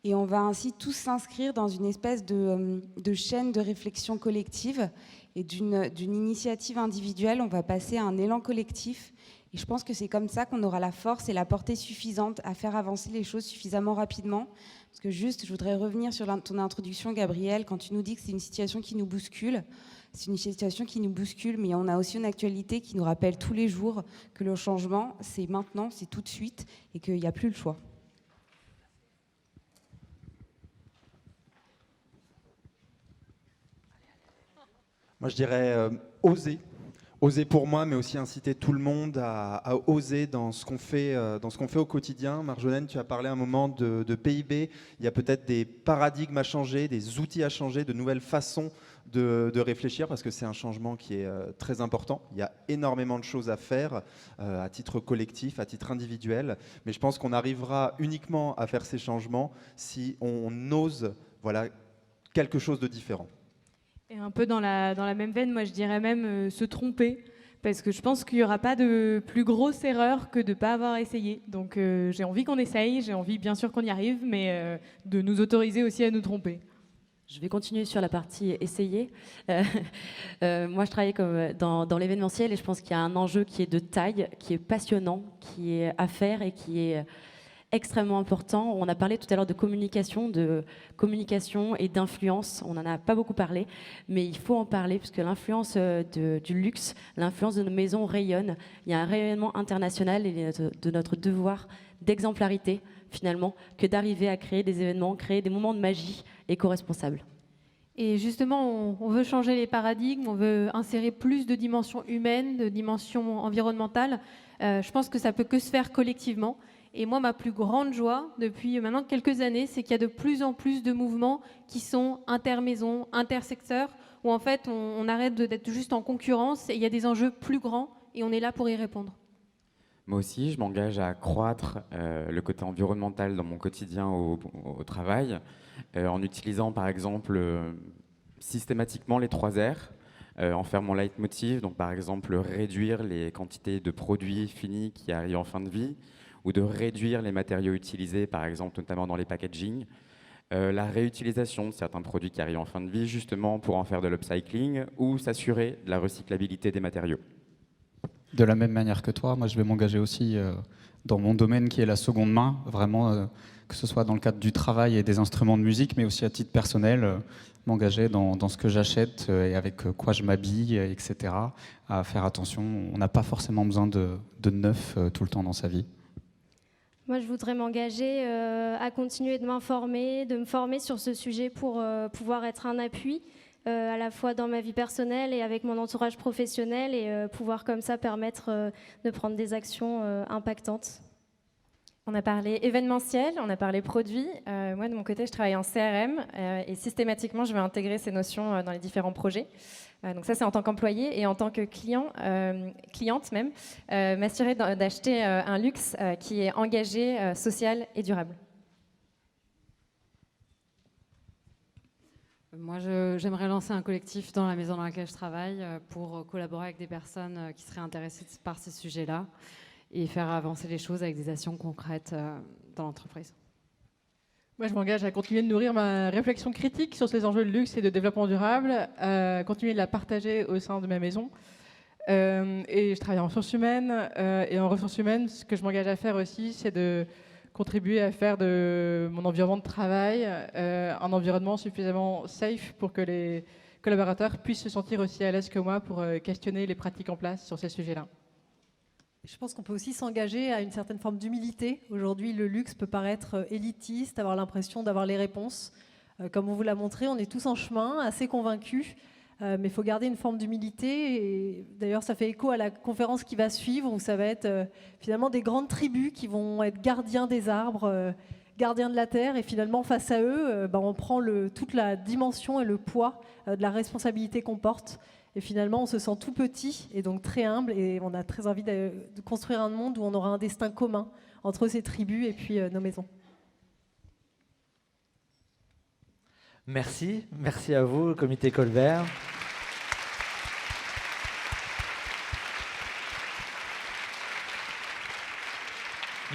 Et on va ainsi tous s'inscrire dans une espèce de chaîne de réflexion collective. Et d'une initiative individuelle, on va passer à un élan collectif. Et je pense que c'est comme ça qu'on aura la force et la portée suffisante à faire avancer les choses suffisamment rapidement. Parce que juste, je voudrais revenir sur ton introduction, Gabriel, quand tu nous dis que c'est une situation qui nous bouscule. C'est une situation qui nous bouscule, mais on a aussi une actualité qui nous rappelle tous les jours que le changement, c'est maintenant, c'est tout de suite, et qu'il n'y a plus le choix. Moi, je dirais oser. Oser pour moi, mais aussi inciter tout le monde à oser dans ce qu'on fait au quotidien. Marjolaine, tu as parlé un moment de PIB. Il y a peut-être des paradigmes à changer, des outils à changer, de nouvelles façons de réfléchir, parce que c'est un changement qui est très important. Il y a énormément de choses à faire à titre collectif, à titre individuel, mais je pense qu'on arrivera uniquement à faire ces changements si on ose quelque chose de différent. Et un peu dans la même veine, moi je dirais même se tromper, parce que je pense qu'il n'y aura pas de plus grosse erreur que de ne pas avoir essayé. Donc j'ai envie qu'on essaye, j'ai envie bien sûr qu'on y arrive, mais de nous autoriser aussi à nous tromper. Je vais continuer sur la partie essayer. Moi, je travaille dans l'événementiel et je pense qu'il y a un enjeu qui est de taille, qui est passionnant, qui est à faire et qui est extrêmement important. On a parlé tout à l'heure de communication et d'influence. On n'en a pas beaucoup parlé, mais il faut en parler puisque l'influence du luxe, l'influence de nos maisons rayonne. Il y a un rayonnement international et il est de notre devoir d'exemplarité, finalement, que d'arriver à créer des événements, créer des moments de magie éco-responsables. Et justement, on veut changer les paradigmes, on veut insérer plus de dimensions humaines, de dimensions environnementales. Je pense que ça peut que se faire collectivement. Et moi, ma plus grande joie, depuis maintenant quelques années, c'est qu'il y a de plus en plus de mouvements qui sont intermaisons, intersecteurs, où en fait, on arrête d'être juste en concurrence et il y a des enjeux plus grands et on est là pour y répondre. Moi aussi, je m'engage à accroître le côté environnemental dans mon quotidien au travail, en utilisant par exemple systématiquement les 3 R, en faire mon leitmotiv, donc par exemple réduire les quantités de produits finis qui arrivent en fin de vie, ou de réduire les matériaux utilisés, par exemple notamment dans les packaging, la réutilisation de certains produits qui arrivent en fin de vie, justement pour en faire de l'upcycling, ou s'assurer de la recyclabilité des matériaux. De la même manière que toi, moi je vais m'engager aussi dans mon domaine qui est la seconde main, vraiment que ce soit dans le cadre du travail et des instruments de musique, mais aussi à titre personnel, m'engager dans ce que j'achète et avec quoi je m'habille, etc. À faire attention, on n'a pas forcément besoin de neuf tout le temps dans sa vie. Moi, je voudrais m'engager à continuer de me former sur ce sujet pour pouvoir être un appui à la fois dans ma vie personnelle et avec mon entourage professionnel et pouvoir comme ça permettre de prendre des actions impactantes. On a parlé événementiel, on a parlé produit. Moi, de mon côté, je travaille en CRM et systématiquement, je vais intégrer ces notions dans les différents projets. Donc ça, c'est en tant qu'employé et en tant que cliente même, m'assurer d'acheter un luxe qui est engagé, social et durable. Moi, j'aimerais lancer un collectif dans la maison dans laquelle je travaille pour collaborer avec des personnes qui seraient intéressées par ces sujets-là et faire avancer les choses avec des actions concrètes dans l'entreprise. Moi, je m'engage à continuer de nourrir ma réflexion critique sur ces enjeux de luxe et de développement durable, à continuer de la partager au sein de ma maison. Et je travaille en ressources humaines. Et en ressources humaines, ce que je m'engage à faire aussi, c'est de contribuer à faire de mon environnement de travail un environnement suffisamment safe pour que les collaborateurs puissent se sentir aussi à l'aise que moi pour questionner les pratiques en place sur ces sujets-là. Je pense qu'on peut aussi s'engager à une certaine forme d'humilité. Aujourd'hui, le luxe peut paraître élitiste, avoir l'impression d'avoir les réponses. Comme on vous l'a montré, on est tous en chemin, assez convaincus, mais il faut garder une forme d'humilité. Et d'ailleurs, ça fait écho à la conférence qui va suivre, où ça va être finalement des grandes tribus qui vont être gardiens des arbres, gardiens de la terre. Et finalement, face à eux, on prend toute la dimension et le poids de la responsabilité qu'on porte. Et finalement, on se sent tout petit et donc très humble. Et on a très envie de construire un monde où on aura un destin commun entre ces tribus et puis nos maisons. Merci à vous, Comité Colbert.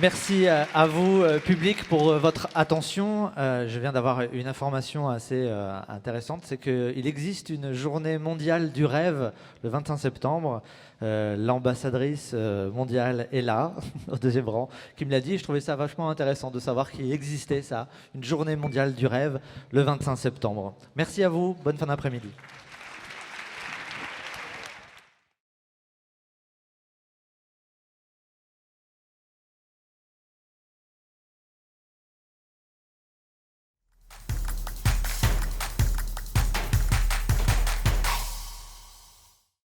Merci à vous, public, pour votre attention. Je viens d'avoir une information assez intéressante, c'est qu'il existe une journée mondiale du rêve le 25 septembre. L'ambassadrice mondiale est là, au deuxième rang, qui me l'a dit. Je trouvais ça vachement intéressant de savoir qu'il existait ça, une journée mondiale du rêve le 25 septembre. Merci à vous, bonne fin d'après-midi.